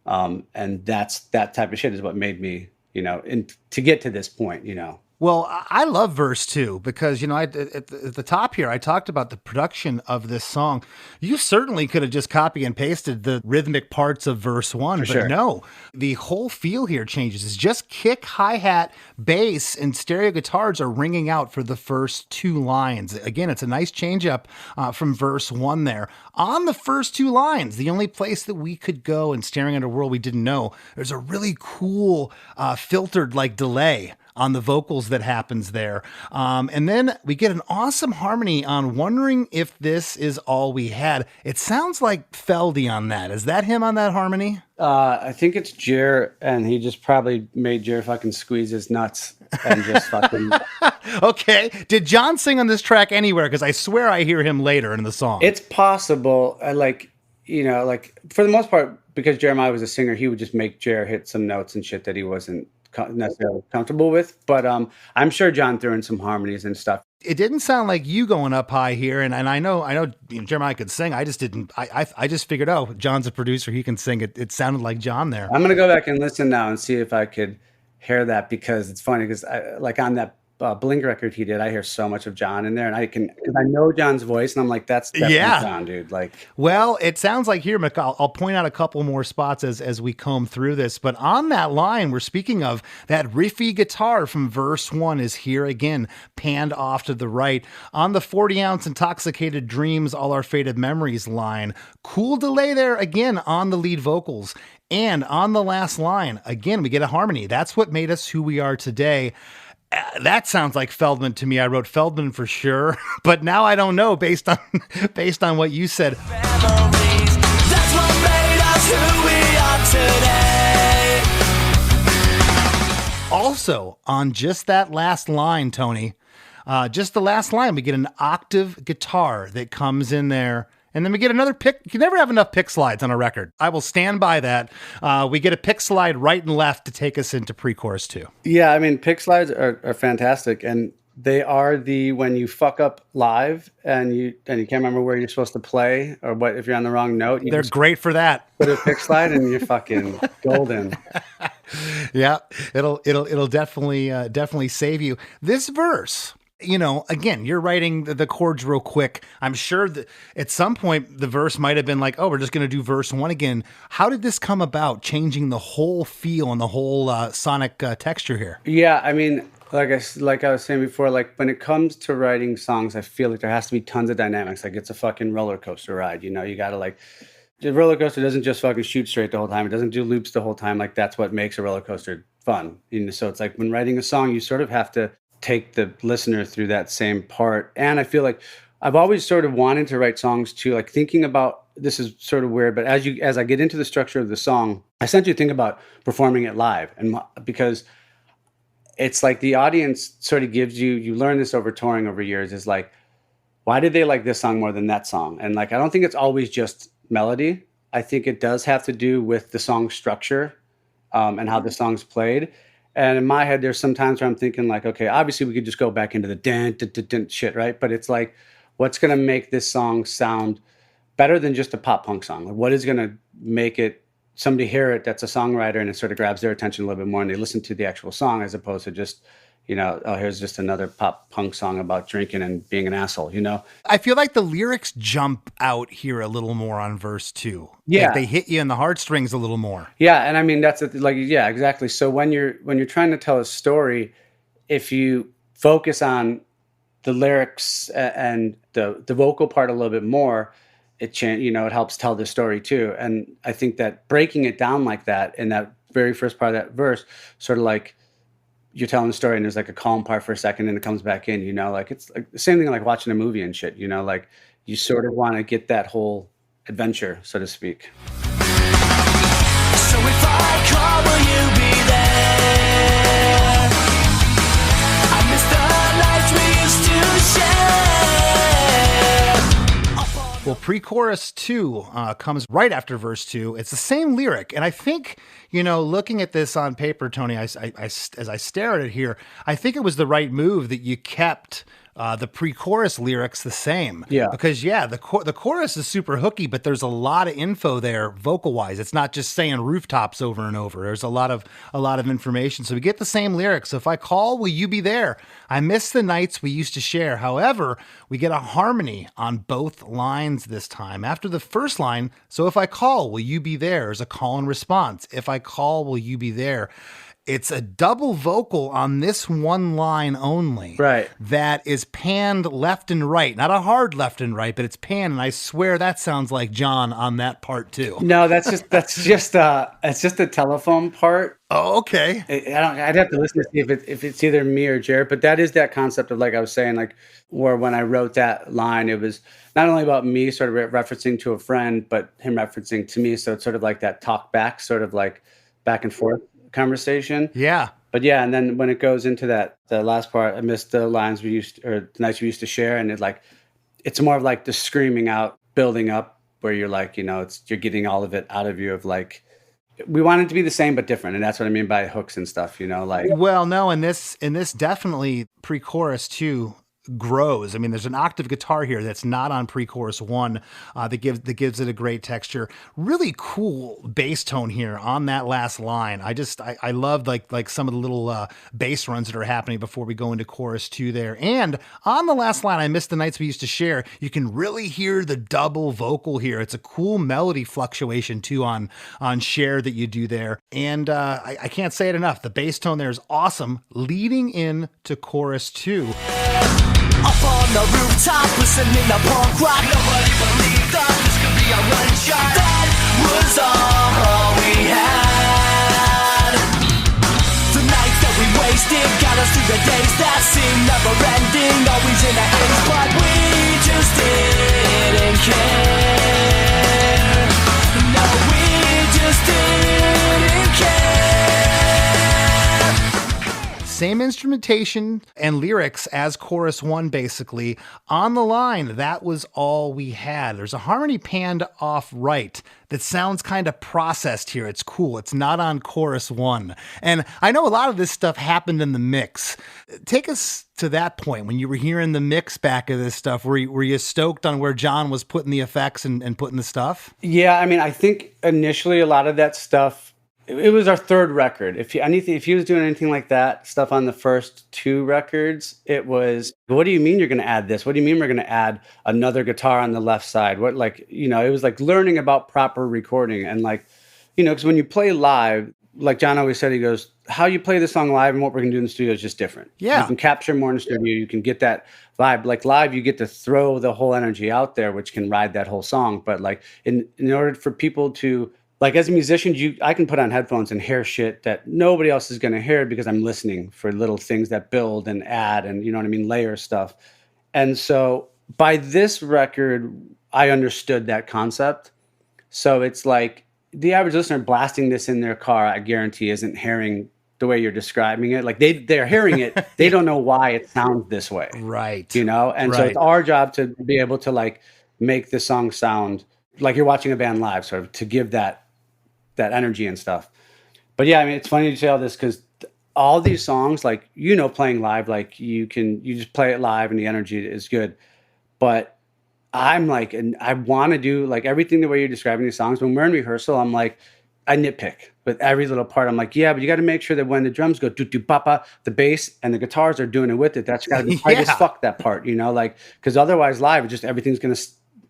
And that type of shit is what made me, you know, to get to this point, you know. Well, I love verse 2 because, you know, at the top here, I talked about the production of this song. You certainly could have just copy and pasted the rhythmic parts of verse 1, but sure. No, the whole feel here changes. It's just kick, hi-hat, bass, and stereo guitars are ringing out for the first 2 lines. Again, it's a nice change up from verse 1 there. On the first 2 lines, the only place that we could go and staring at a world we didn't know, there's a really cool filtered like delay on the vocals that happens there. And then we get an awesome harmony on wondering if this is all we had. It sounds like Feldy on that. Is that him on that harmony? I think it's Jer, and he just probably made Jer fucking squeeze his nuts and just fucking... Okay. Did John sing on this track anywhere? Because I swear I hear him later in the song. It's possible. Like, you know, like for the most part, because Jeremiah was a singer, he would just make Jer hit some notes and shit that he wasn't necessarily comfortable with, but I'm sure John threw in some harmonies and stuff. It didn't sound like you going up high here, and I know you know, Jeremiah could sing. I just didn't. I just figured, oh, John's a producer, he can sing. It sounded like John there. I'm gonna go back and listen now and see if I could hear that, because it's funny because like on that Blink record he did, I hear so much of John in there, and because I know John's voice, and I'm like, that's definitely John, dude. Like, well, it sounds like here, Mick, I'll point out a couple more spots as we comb through this, but on that line, we're speaking of that riffy guitar from verse 1 is here again, panned off to the right. On the 40-ounce intoxicated dreams, all our faded memories line, cool delay there again on the lead vocals. And on the last line, again, we get a harmony. That's what made us who we are today. That sounds like Feldman to me. I wrote Feldman for sure, but now I don't know based on what you said. Memories, that's what made us who we are today. Also, on just that last line, Tony, just the last line, we get an octave guitar that comes in there. And then we get another pick. You never have enough pick slides on a record. I will stand by that. We get a pick slide right and left to take us into pre-chorus 2. Yeah, I mean, pick slides are fantastic. And they are when you fuck up live and you can't remember where you're supposed to play or what, if you're on the wrong note. They're great for that. Put a pick slide and you're fucking golden. Yeah, it'll definitely save you. This verse, again, you're writing the chords real quick. I'm sure that at some point the verse might have been like, oh, we're just going to do verse 1 again. How did this come about, changing the whole feel and the whole sonic texture here? Yeah, I mean, like I was saying before, like when it comes to writing songs, I feel like there has to be tons of dynamics. Like it's a fucking roller coaster ride. You got to the roller coaster doesn't just fucking shoot straight the whole time. It doesn't do loops the whole time. Like that's what makes a roller coaster fun. So it's like when writing a song, you sort of have to take the listener through that same part. And I feel like I've always sort of wanted to write songs too, like thinking about, this is sort of weird, but as I get into the structure of the song, I essentially think about performing it live. And because it's like the audience sort of gives you learn this over touring over years, is like, why did they like this song more than that song? And like, I don't think it's always just melody. I think it does have to do with the song structure and how the song's played. And in my head, there's some times where I'm thinking like, okay, obviously we could just go back into the dun shit, right? But it's like, what's going to make this song sound better than just a pop punk song? Like, what is going to make it, somebody hear it that's a songwriter and it sort of grabs their attention a little bit more and they listen to the actual song as opposed to just, oh, here's just another pop punk song about drinking and being an asshole, I feel like the lyrics jump out here a little more on verse 2. Yeah. Like they hit you in the heartstrings a little more. Yeah. And I mean, that's yeah, exactly. So when you're trying to tell a story, if you focus on the lyrics and the vocal part a little bit more, it helps tell the story too. And I think that breaking it down like that in that very first part of that verse, sort of like, you're telling a story and there's like a calm part for a second and it comes back in, like it's like the same thing like watching a movie and shit, like you sort of want to get that whole adventure, so to speak. So if I call, will you be there? I miss the nights we used to share. Well, pre-chorus 2 comes right after verse 2. It's the same lyric. And I think, looking at this on paper, Tony, as I stare at it here, I think it was the right move that you kept the pre-chorus lyrics the same. Yeah. Because, the chorus is super hooky, but there's a lot of info there vocal-wise. It's not just saying rooftops over and over. There's a lot of information. So we get the same lyrics. So if I call, will you be there? I miss the nights we used to share. However, we get a harmony on both lines this time. After the first line, so if I call, will you be there? Is a call and response. If I call, will you be there? It's a double vocal on this one line only. Right. That is panned left and right. Not a hard left and right, but it's panned. And I swear that sounds like John on that part too. No, it's just a telephone part. Oh, okay. I'd have to listen to see if it's either me or Jared, but that is that concept of, like I was saying, like where when I wrote that line, it was not only about me sort of referencing to a friend, but him referencing to me. So it's sort of like that talk back, sort of like back and forth conversation. Yeah. But yeah, and then when it goes into the last part, I missed the lines the nights we used to share, and it's more of like the screaming out, building up, where you're like, you're getting all of it out of you of like, we want it to be the same but different, and that's what I mean by hooks and stuff, like. Well, no, and this definitely pre-chorus too grows. I mean, there's an octave guitar here that's not on pre-chorus 1 that gives it a great texture. Really cool bass tone here on that last line. I love like some of the little bass runs that are happening before we go into chorus 2 there. And on the last line, I miss the nights we used to share, you can really hear the double vocal here. It's a cool melody fluctuation too on share that you do there. And I can't say it enough. The bass tone there is awesome, leading in to chorus 2. Up on the rooftop, listening to punk rock. Nobody believed that this could be a one shot. That was all we had. The nights that we wasted got us through the days that seem never ending. Always in a haze, but we just didn't care. No, we just didn't care. Same instrumentation and lyrics as chorus 1, basically. On the line, that was all we had. There's a harmony panned off right that sounds kind of processed here. It's cool. It's not on chorus 1. And I know a lot of this stuff happened in the mix. Take us to that point when you were hearing the mix back of this stuff. Were you stoked on where John was putting the effects and putting the stuff? Yeah, I mean, I think initially a lot of that stuff, it was our third record. If he was doing anything like that stuff on the first 2 records, it was, what do you mean you're going to add this? What do you mean we're going to add another guitar on the left side? What, like, you know, it was like learning about proper recording. And like, you know, because when you play live, like John always said, he goes, how you play the song live and what we're going to do in the studio is just different. Yeah. You can capture more in the studio. You can get that vibe. Like live, you get to throw the whole energy out there, which can ride that whole song. But like in order for people to, like as a musician, I can put on headphones and hear shit that nobody else is going to hear because I'm listening for little things that build and add and, you know what I mean, layer stuff. And so by this record, I understood that concept. So it's like the average listener blasting this in their car, I guarantee, isn't hearing the way you're describing it. Like they're hearing it. They don't know why it sounds this way. Right. You know? And so it's our job to be able to like make the song sound like you're watching a band live, sort of to give that energy and stuff. But yeah, I mean, it's funny to say all this because all these songs, like, you know, playing live, like you just play it live and the energy is good. But I'm like, and I want to do like everything the way you're describing these songs. When we're in rehearsal, I'm like, I nitpick with every little part. I'm like, yeah, but you got to make sure that when the drums go do do papa, the bass and the guitars are doing it with it. That's got to be hard as fuck, that part, you know, like, because otherwise live, just everything's going to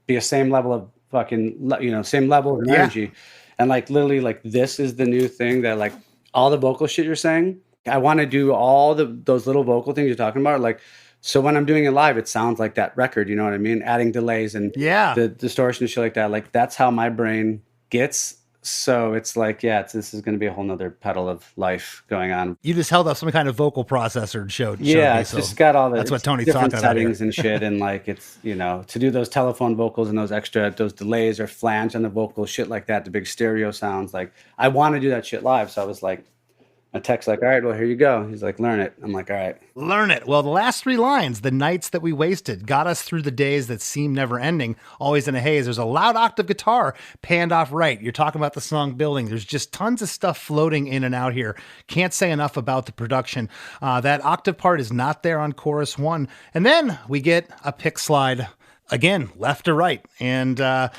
be a same level of fucking, you know, same level of energy. And like literally, like this is the new thing that like all the vocal shit you're saying. I want to do all those little vocal things you're talking about. Like, so when I'm doing it live, it sounds like that record. You know what I mean? Adding delays and the distortion and shit like that. Like that's how my brain gets. So it's like, yeah, this is going to be a whole nother pedal of life going on. You just held up some kind of vocal processor and showed yeah, me, it's just got all the that's what Tony's different talking about settings here. and shit. And like, it's, you know, to do those telephone vocals and those delays or flange on the vocal, shit like that, the big stereo sounds. Like I want to do that shit live. So I was like, a text like, all right, well, here you go. He's like, learn it. I'm like, all right. Learn it. Well, the last 3 lines, the nights that we wasted, got us through the days that seem never ending, always in a haze. There's a loud octave guitar panned off right. You're talking about the song building. There's just tons of stuff floating in and out here. Can't say enough about the production. That octave part is not there on chorus 1. And then we get a pick slide. Again, left to right, and I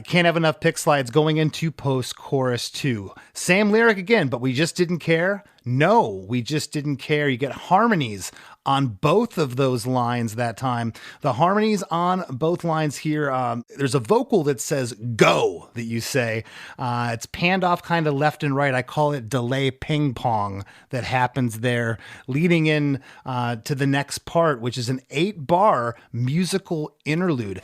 can't have enough pick slides going into post-chorus 2. Same lyric again, but we just didn't care. No, we just didn't care. You get harmonies on both of those lines that time. The harmonies on both lines here, there's a vocal that says go that you say. It's panned off kind of left and right. I call it delay ping pong that happens there, leading in to the next part, which is an 8-bar musical interlude.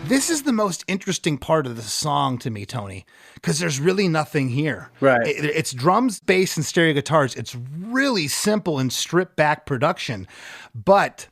This is the most interesting part of the song to me, Tony, because there's really nothing here. Right. It's drums, bass, and stereo guitars. It's really simple and stripped back production, but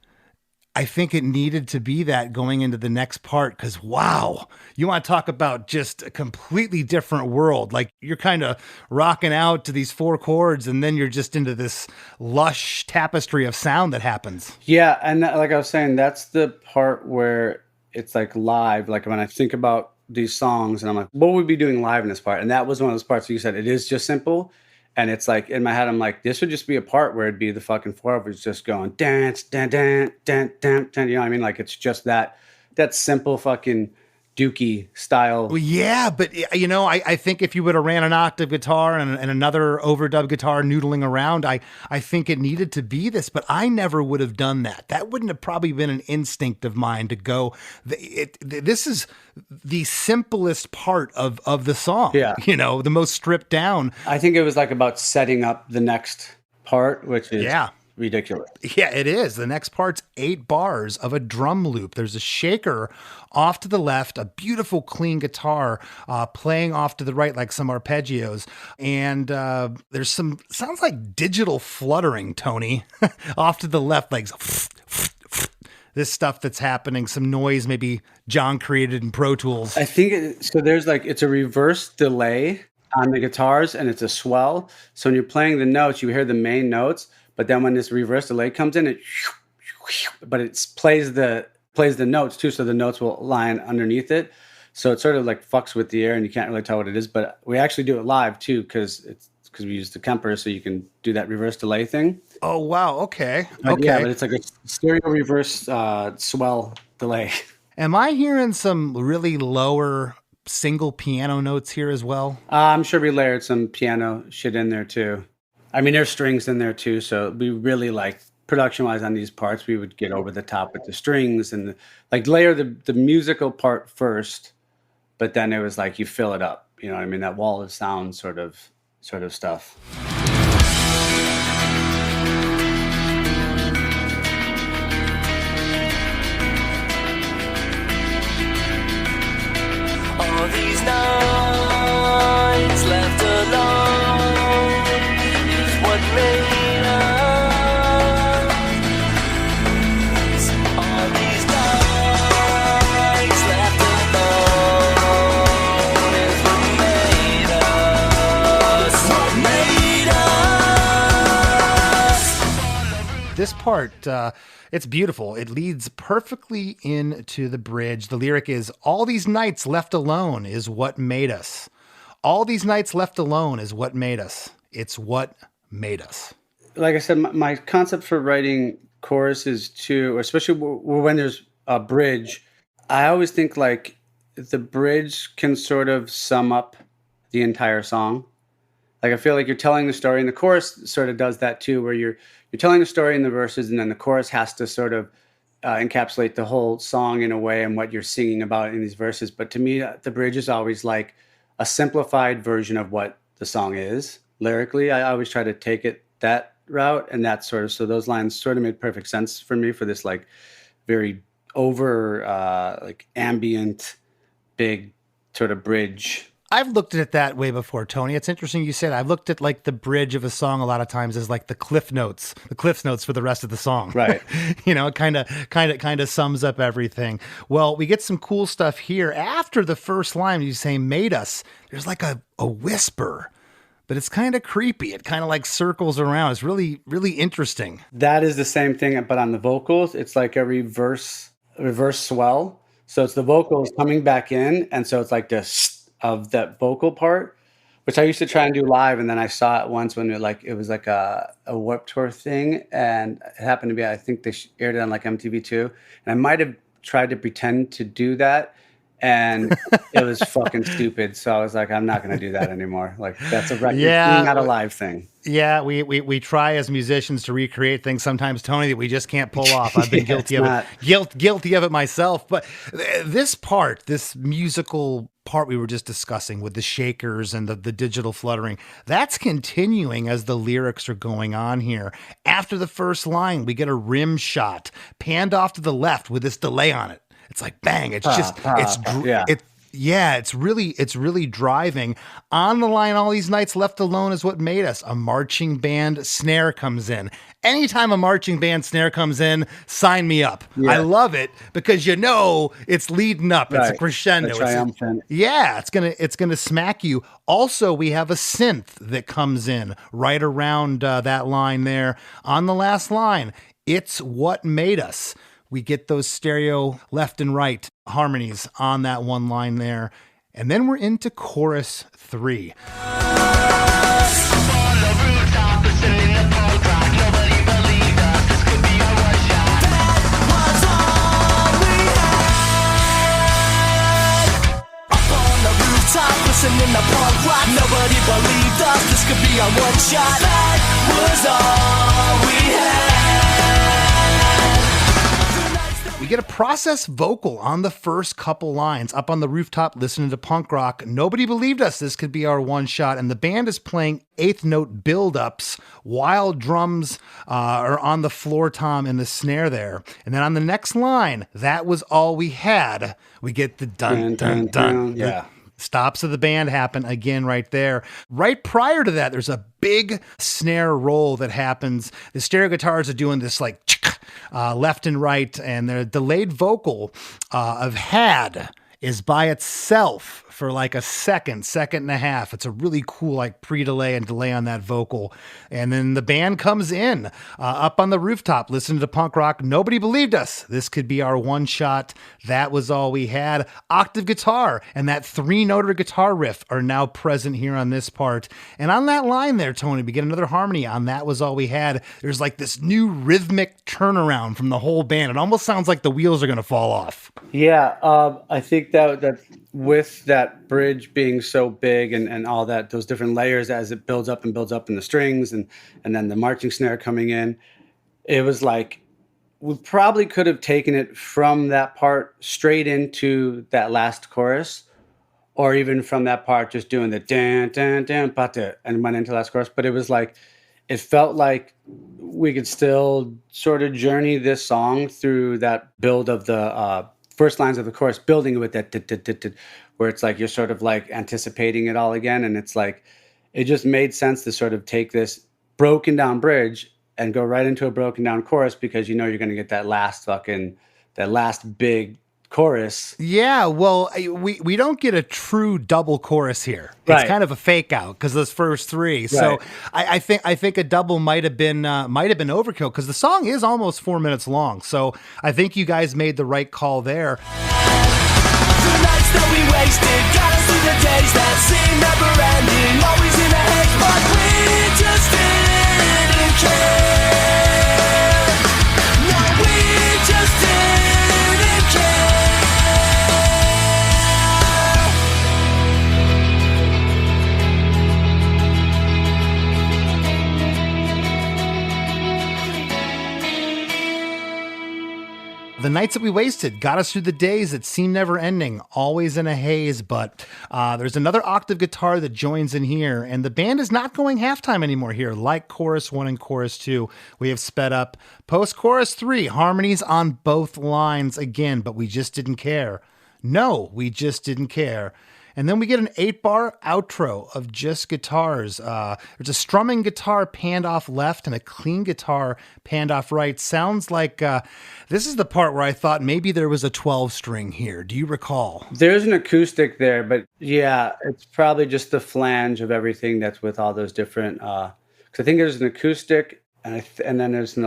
I think it needed to be that going into the next part because, wow, you want to talk about just a completely different world. Like you're kind of rocking out to these 4 chords and then you're just into this lush tapestry of sound that happens. Yeah, and like I was saying, that's the part where it's like live. Like when I think about these songs and I'm like, what would we be doing live in this part? And that was one of those parts where you said it is just simple. And it's like in my head, I'm like, this would just be a part where it'd be the fucking 4 of us just going dance, dan, dan, dan, dan, dan. You know what I mean? Like it's just that simple fucking Dookie style. Well, yeah, but you know, I think if you would have ran an octave guitar and another overdub guitar noodling around, I think it needed to be this, but I never would have done that. That wouldn't have probably been an instinct of mine to go. This is the simplest part of the song. Yeah, you know, the most stripped down. I think it was like about setting up the next part, which is ridiculous. Yeah, it is. The next part's 8 bars of a drum loop. There's a shaker off to the left, a beautiful clean guitar playing off to the right like some arpeggios. And there's some, sounds like digital fluttering, Tony, off to the left, like this stuff that's happening, some noise maybe John created in Pro Tools. I think so. There's like, it's a reverse delay on the guitars and it's a swell. So when you're playing the notes, you hear the main notes, but then when this reverse delay comes in, it plays the notes too. So the notes will line underneath it. So it sort of like fucks with the air and you can't really tell what it is, but we actually do it live too. Cause we use the Kemper, so you can do that reverse delay thing. Oh, wow. Okay. Yeah, but it's like a stereo reverse swell delay. Am I hearing some really lower single piano notes here as well? I'm sure we layered some piano shit in there too. I mean, there's strings in there too. So we really like production-wise on these parts, we would get over the top with the strings and like layer the musical part first, but then it was like you fill it up. You know what I mean? That wall of sound sort of stuff. All these nights left alone is what made us. All these nights left alone is what made us. What made us. This part, it's beautiful. It leads perfectly into the bridge. The lyric is, all these nights left alone is what made us. All these nights left alone is what made us. It's what made us. Like I said, my concept for writing choruses too, especially when there's a bridge, I always think like the bridge can sort of sum up the entire song. Like I feel like you're telling the story, and the chorus sort of does that too, where you're telling the story in the verses, and then the chorus has to sort of encapsulate the whole song in a way and what you're singing about in these verses. But to me, the bridge is always like a simplified version of what the song is lyrically. I always try to take it that route, and that sort of, so those lines sort of made perfect sense for me for this like very over like ambient, big sort of bridge. I've looked at it that way before, Tony. It's interesting you said. I've looked at like the bridge of a song a lot of times as like the cliff notes for the rest of the song. Right. You know, it kind of sums up everything. Well, we get some cool stuff here. After the first line, you say made us. There's like a whisper, but it's kind of creepy. It kind of like circles around. It's really, really interesting. That is the same thing, but on the vocals, it's like a reverse swell. So it's the vocals coming back in, and so it's like this of that vocal part, which I used to try and do live, and then I saw it once when it was like a Warped Tour thing, and it happened to be, I think they aired it on like MTV2, and I might have tried to pretend to do that, and it was fucking stupid. So I was like, I'm not going to do that anymore. Like that's a record, not a live thing. Yeah, we try as musicians to recreate things sometimes, Tony, that we just can't pull off. I've been guilty of it. Guilty of it myself. But this musical part we were just discussing with the shakers and the digital fluttering, that's continuing as the lyrics are going on here. After the first line, we get a rim shot panned off to the left with this delay on it. It's like bang. It's just it's really driving. On the line, all these nights left alone is what made us. A marching band snare comes in. Anytime a marching band snare comes in, sign me up. Yeah. I love it because it's leading up. Right. It's a crescendo. Triumphant. It's gonna smack you. Also, we have a synth that comes in right around that line there. On the last line, it's what made us. We get those stereo left and right harmonies on that one line there. And then we're into chorus 3. Listening to punk rock, nobody believed us. This could be our one shot. That was all we had. We get a processed vocal on the first couple lines. Up on the rooftop, listening to punk rock. Nobody believed us. This could be our one shot. And the band is playing eighth note build-ups while drums are on the floor tom and the snare there. And then on the next line, that was all we had. We get the dun, dun, dun. Yeah. Stops of the band happen again right there. Right prior to that, there's a big snare roll that happens. The stereo guitars are doing this like left and right, and the delayed vocal of had is by itself for like a second and a half. It's a really cool like pre-delay and delay on that vocal. And then the band comes in up on the rooftop, listening to punk rock. Nobody believed us. This could be our one shot. That was all we had. Octave guitar and that 3-noter guitar riff are now present here on this part. And on that line there, Tony, we get another harmony on That Was All We Had. There's like this new rhythmic turnaround from the whole band. It almost sounds like the wheels are going to fall off. Yeah, I think that with that bridge being so big and all that, those different layers as it builds up in the strings and then the marching snare coming in, it was like we probably could have taken it from that part straight into that last chorus, or even from that part just doing the dan dan dan pata and went into the last chorus. But it was like it felt like we could still sort of journey this song through that build of the first lines of the chorus, building with that where it's like you're sort of like anticipating it all again. And it's like, it just made sense to sort of take this broken down bridge and go right into a broken down chorus, because you know you're going to get that last big chorus. Yeah, well, we don't get a true double chorus here. It's Right. kind of a fake out because those first three. So I think a double might have been overkill, because the song is almost 4 minutes long. So I think you guys made the right call there. The nights that we wasted got us through the days that seem never ending. Always in a haze, but we just didn't care. No, we just didn't care. The nights that we wasted got us through the days that seem never ending, always in a haze. But there's another octave guitar that joins in here, and the band is not going halftime anymore here. Like chorus 1 and chorus 2, we have sped up. Post chorus 3, harmonies on both lines again, but we just didn't care. No, we just didn't care. And then we get an 8-bar outro of just guitars. There's a strumming guitar panned off left and a clean guitar panned off right. Sounds like this is the part where I thought maybe there was a 12-string here. Do you recall? There's an acoustic there, but yeah, it's probably just the flange of everything that's with all those different, because I think there's an acoustic and then there's an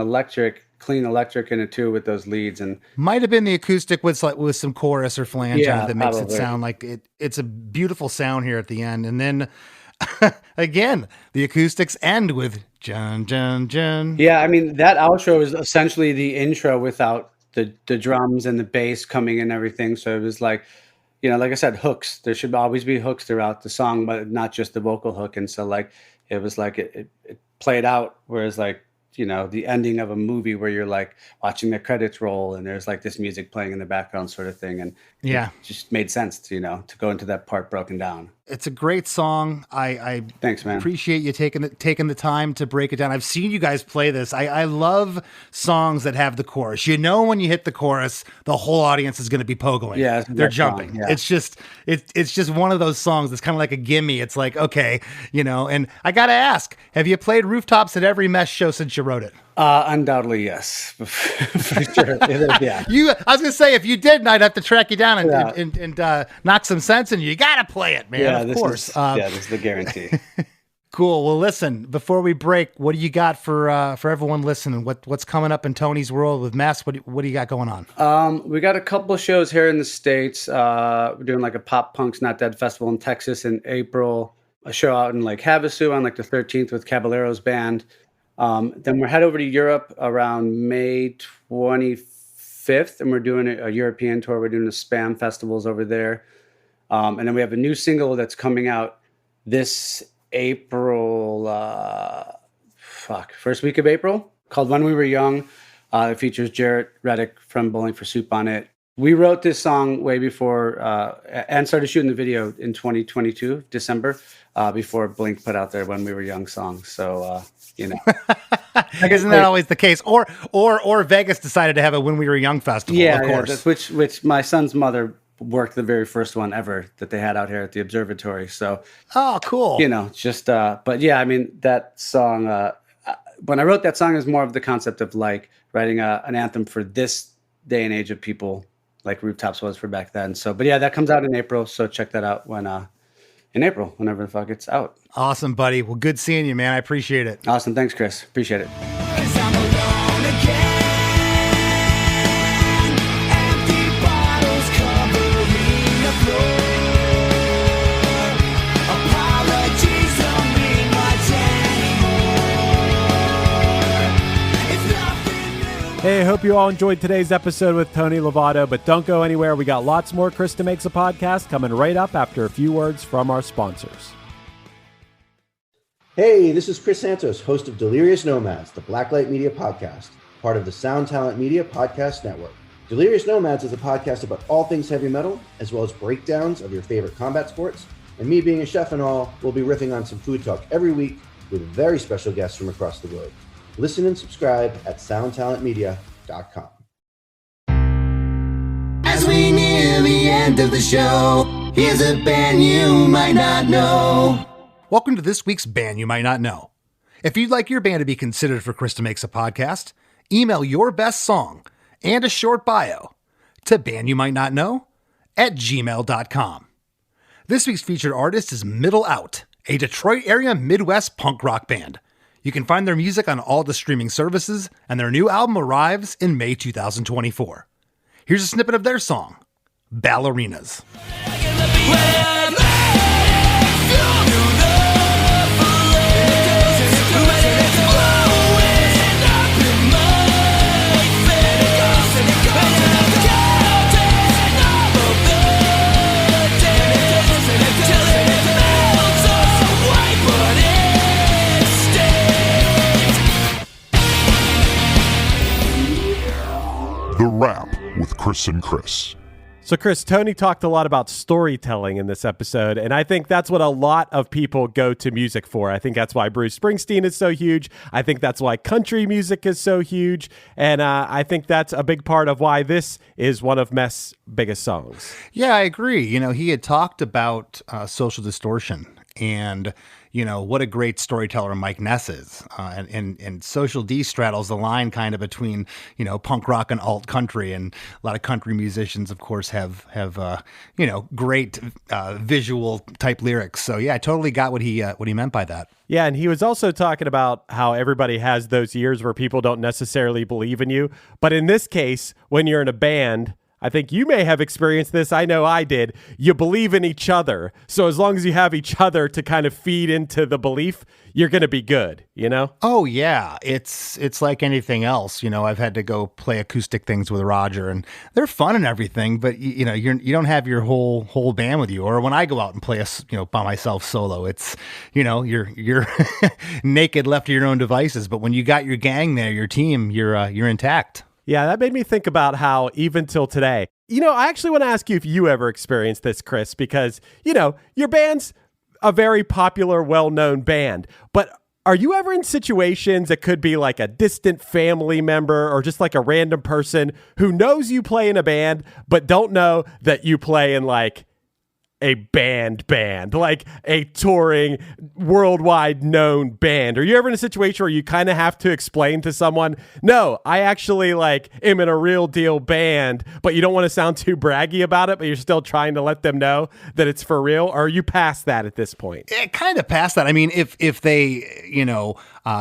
clean electric in it too with those leads, and might have been the acoustic with some chorus or flange on it that makes probably. it sound like it's a beautiful sound here at the end. And then again, the acoustics end with Jun Jun Jun. Yeah, I mean that outro is essentially the intro without the drums and the bass coming and everything. So it was like, you know, like I said, hooks. There should always be hooks throughout the song, but not just the vocal hook. And so like it was like it played out, whereas like, you know, the ending of a movie where you're like watching the credits roll and there's like this music playing in the background sort of thing. And yeah, it just made sense to, you know, to go into that part broken down. It's a great song. I Thanks, man. Appreciate you taking the time to break it down. I've seen you guys play this. I love songs that have the chorus. You know, when you hit the chorus, the whole audience is going to be pogoing. Yeah, they're jumping. Yeah. It's just one of those songs that's kind of like a gimme. It's like, okay, you know. And I got to ask, have you played Rooftops at every Mest show since you wrote it? Undoubtedly, yes. For sure. Yeah. I was gonna say, if you didn't, I'd have to track you down and knock some sense in you. You gotta play it, man. Yeah, of course. This is the guarantee. Cool. Well, listen, before we break, what do you got for everyone listening? What's coming up in Tony's world with Mest? What do you got going on? We got a couple of shows here in the States. We're doing like a Pop Punk's Not Dead festival in Texas in April. A show out in like Havasu on like the 13th with Caballero's band. Then we're head over to Europe around May 25th, and we're doing a European tour. We're doing the Spam festivals over there. And then we have a new single that's coming out this April, first week of April, called When We Were Young. It features Jarrett Reddick from Bowling for Soup on it. We wrote this song way before and started shooting the video in 2022, December, before Blink put out their When We Were Young song. So, Isn't that always the case? Or Vegas decided to have a When We Were Young festival, of course. Which my son's mother worked the very first one ever that they had out here at the observatory. So, oh, cool. But yeah, I mean, that song, when I wrote that song, is more of the concept of like writing an anthem for this day and age of people, like Rooftops was for back then. So, but yeah, that comes out in April. So check that out in April, whenever the fuck it's out. Awesome, buddy. Well, good seeing you, man. I appreciate it. Awesome. Thanks, Chris. Appreciate it. 'Cause I'm alone again. Empty bottles covering the floor. Apologies don't mean much anymore. It's nothing new. Hey, I hope you all enjoyed today's episode with Tony Lovato, but don't go anywhere. We got lots more Chris DeMakes a Podcast coming right up after a few words from our sponsors. Hey, this is Chris Santos, host of Delirious Nomads, the Blacklight Media podcast, part of the Sound Talent Media Podcast Network. Delirious Nomads is a podcast about all things heavy metal, as well as breakdowns of your favorite combat sports. And me being a chef and all, we'll be riffing on some food talk every week with very special guests from across the globe. Listen and subscribe at soundtalentmedia.com. As we near the end of the show, here's a band you might not know. Welcome to this week's Band You Might Not Know. If you'd like your band to be considered for Chris DeMakes a Podcast, email your best song and a short bio to bandyoumighttnotknow@gmail.com. This week's featured artist is Middle Out, a Detroit area Midwest punk rock band. You can find their music on all the streaming services, and their new album arrives in May 2024. Here's a snippet of their song, Ballerinas. The Wrap with Chris and Chris. So, Chris, Tony talked a lot about storytelling in this episode, and I think that's what a lot of people go to music for. I think that's why Bruce Springsteen is so huge. I think that's why country music is so huge, and I think that's a big part of why this is one of Mest's biggest songs. Yeah, I agree. He had talked about social distortion and, what a great storyteller Mike Ness is. And Social D straddles the line kind of between, punk rock and alt country. And a lot of country musicians, of course, have great visual type lyrics. So, yeah, I totally got what he meant by that. Yeah, and he was also talking about how everybody has those years where people don't necessarily believe in you. But in this case, when you're in a band, I think you may have experienced this. I know I did. You believe in each other. So as long as you have each other to kind of feed into the belief, you're going to be good, Oh, yeah. It's like anything else. I've had to go play acoustic things with Roger, and they're fun and everything, but you don't have your whole band with you. Or when I go out and play by myself solo, it's, you're naked left to your own devices. But when you got your gang there, your team, you're intact. Yeah, that made me think about how even till today, I actually want to ask you if you ever experienced this, Chris, because, your band's a very popular, well-known band, but are you ever in situations that could be like a distant family member or just like a random person who knows you play in a band, but don't know that you play in like a band, like a touring, worldwide known band? Are you ever in a situation where you kind of have to explain to someone, no, I actually am in a real deal band, but you don't want to sound too braggy about it, but you're still trying to let them know that it's for real? Or are you past that at this point? Kind of past that. I mean, if they,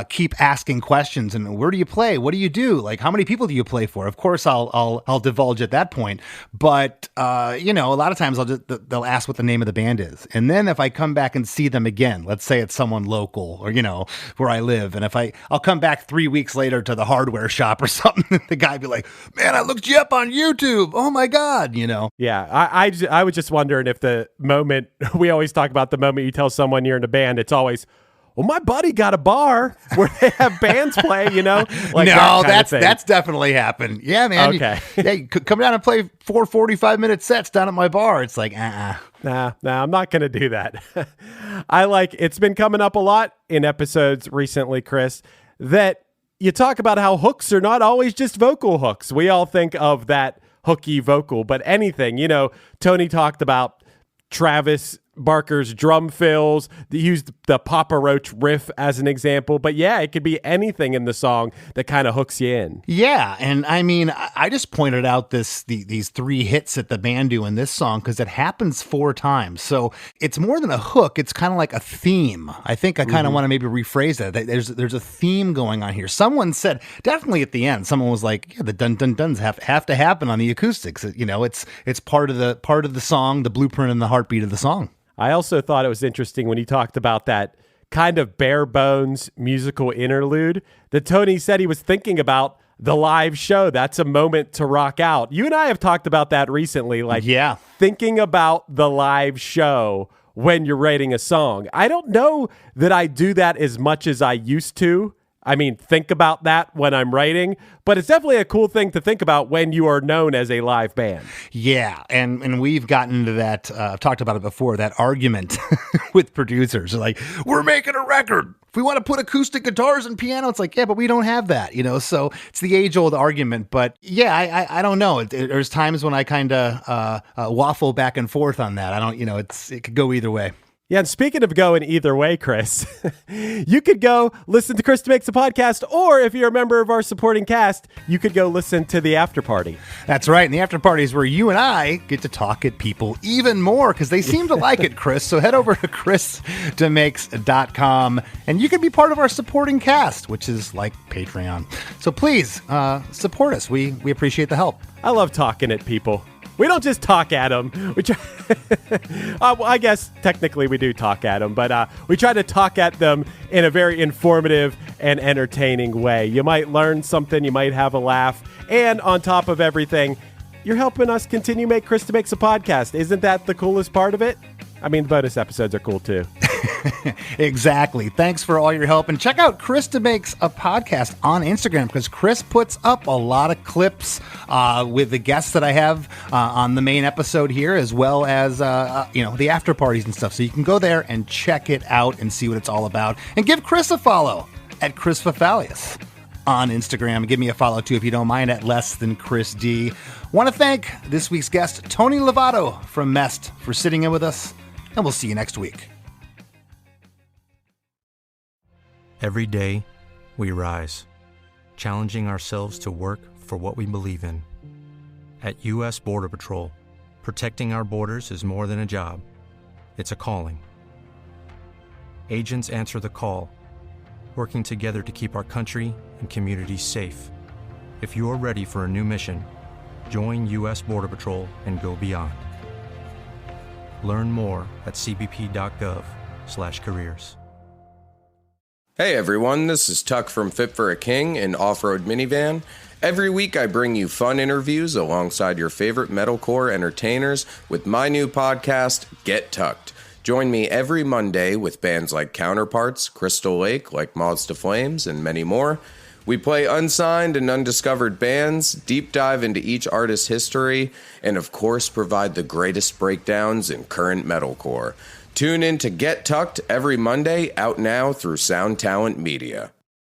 keep asking questions and where do you play? What do you do? Like, how many people do you play for? Of course, I'll divulge at that point. But, a lot of times they'll ask what the name of the band is. And then if I come back and see them again, let's say it's someone local or, where I live. And if I'll come back 3 weeks later to the hardware shop or something, the guy be like, man, I looked you up on YouTube. Oh my God, Yeah. I was just wondering if the moment, we always talk about the moment you tell someone you're in a band, it's always, well, my buddy got a bar where they have bands play, Like no, that's definitely happened. Yeah, man. Okay. You come down and play 4 45-minute sets down at my bar. It's like, Nah, I'm not going to do that. It's been coming up a lot in episodes recently, Chris, that you talk about how hooks are not always just vocal hooks. We all think of that hooky vocal, but anything, Tony talked about Travis Barker's drum fills, used the Papa Roach riff as an example, but yeah, it could be anything in the song that kind of hooks you in. Yeah, and I mean, I just pointed out these 3 hits that the band do in this song because it happens 4 times, so it's more than a hook. It's kind of like a theme. I think I kind of want to maybe rephrase that. There's a theme going on here. Someone said definitely at the end. Someone was like, "Yeah, the dun dun duns have to happen on the acoustics." It's part of the song, the blueprint and the heartbeat of the song. I also thought it was interesting when he talked about that kind of bare bones musical interlude that Tony said he was thinking about the live show. That's a moment to rock out. You and I have talked about that recently, thinking about the live show when you're writing a song. I don't know that I do that as much as I used to. I mean, think about that when I'm writing, but it's definitely a cool thing to think about when you are known as a live band. Yeah, and we've gotten into that, I've talked about it before, that argument with producers. Like, we're making a record. If we want to put acoustic guitars and piano, it's like, yeah, but we don't have that, so it's the age-old argument. But yeah, I don't know. There's times when I kind of waffle back and forth on that. I don't, it could go either way. Yeah, and speaking of going either way, Chris, you could go listen to Chris DeMakes a Podcast, or if you're a member of our supporting cast, you could go listen to the After Party. That's right, and the After Party is where you and I get to talk at people even more, because they seem to like it, Chris. So head over to chrisdemakes.com, and you can be part of our supporting cast, which is like Patreon. So please, support us. We appreciate the help. I love talking at people. We don't just talk at them. Well, I guess technically we do talk at them, but we try to talk at them in a very informative and entertaining way. You might learn something, you might have a laugh, and on top of everything, you're helping us continue make Chris DeMakes a Podcast. Isn't that the coolest part of it? I mean, the bonus episodes are cool too. Exactly. Thanks for all your help. And check out Chris DeMakes a Podcast on Instagram, because Chris puts up a lot of clips with the guests that I have on the main episode here, as well as, the after parties and stuff. So you can go there and check it out and see what it's all about. And give Chris a follow at Chris Fafalius on Instagram. Give me a follow too, if you don't mind, at Less Than Chris D. Want to thank this week's guest, Tony Lovato from Mest, for sitting in with us. And we'll see you next week. Every day, we rise, challenging ourselves to work for what we believe in. At U.S. Border Patrol, protecting our borders is more than a job. It's a calling. Agents answer the call, working together to keep our country and communities safe. If you are ready for a new mission, join U.S. Border Patrol and go beyond. Learn more at cbp.gov/careers. Hey everyone, this is Tuck from Fit for a King, an off-road minivan. Every week I bring you fun interviews alongside your favorite metalcore entertainers with my new podcast, Get Tucked. Join me every Monday with bands like Counterparts, Crystal Lake, like Moths to Flames, and many more. We play unsigned and undiscovered bands, deep dive into each artist's history, and of course provide the greatest breakdowns in current metalcore. Tune in to Get Tucked every Monday, out now through Sound Talent Media.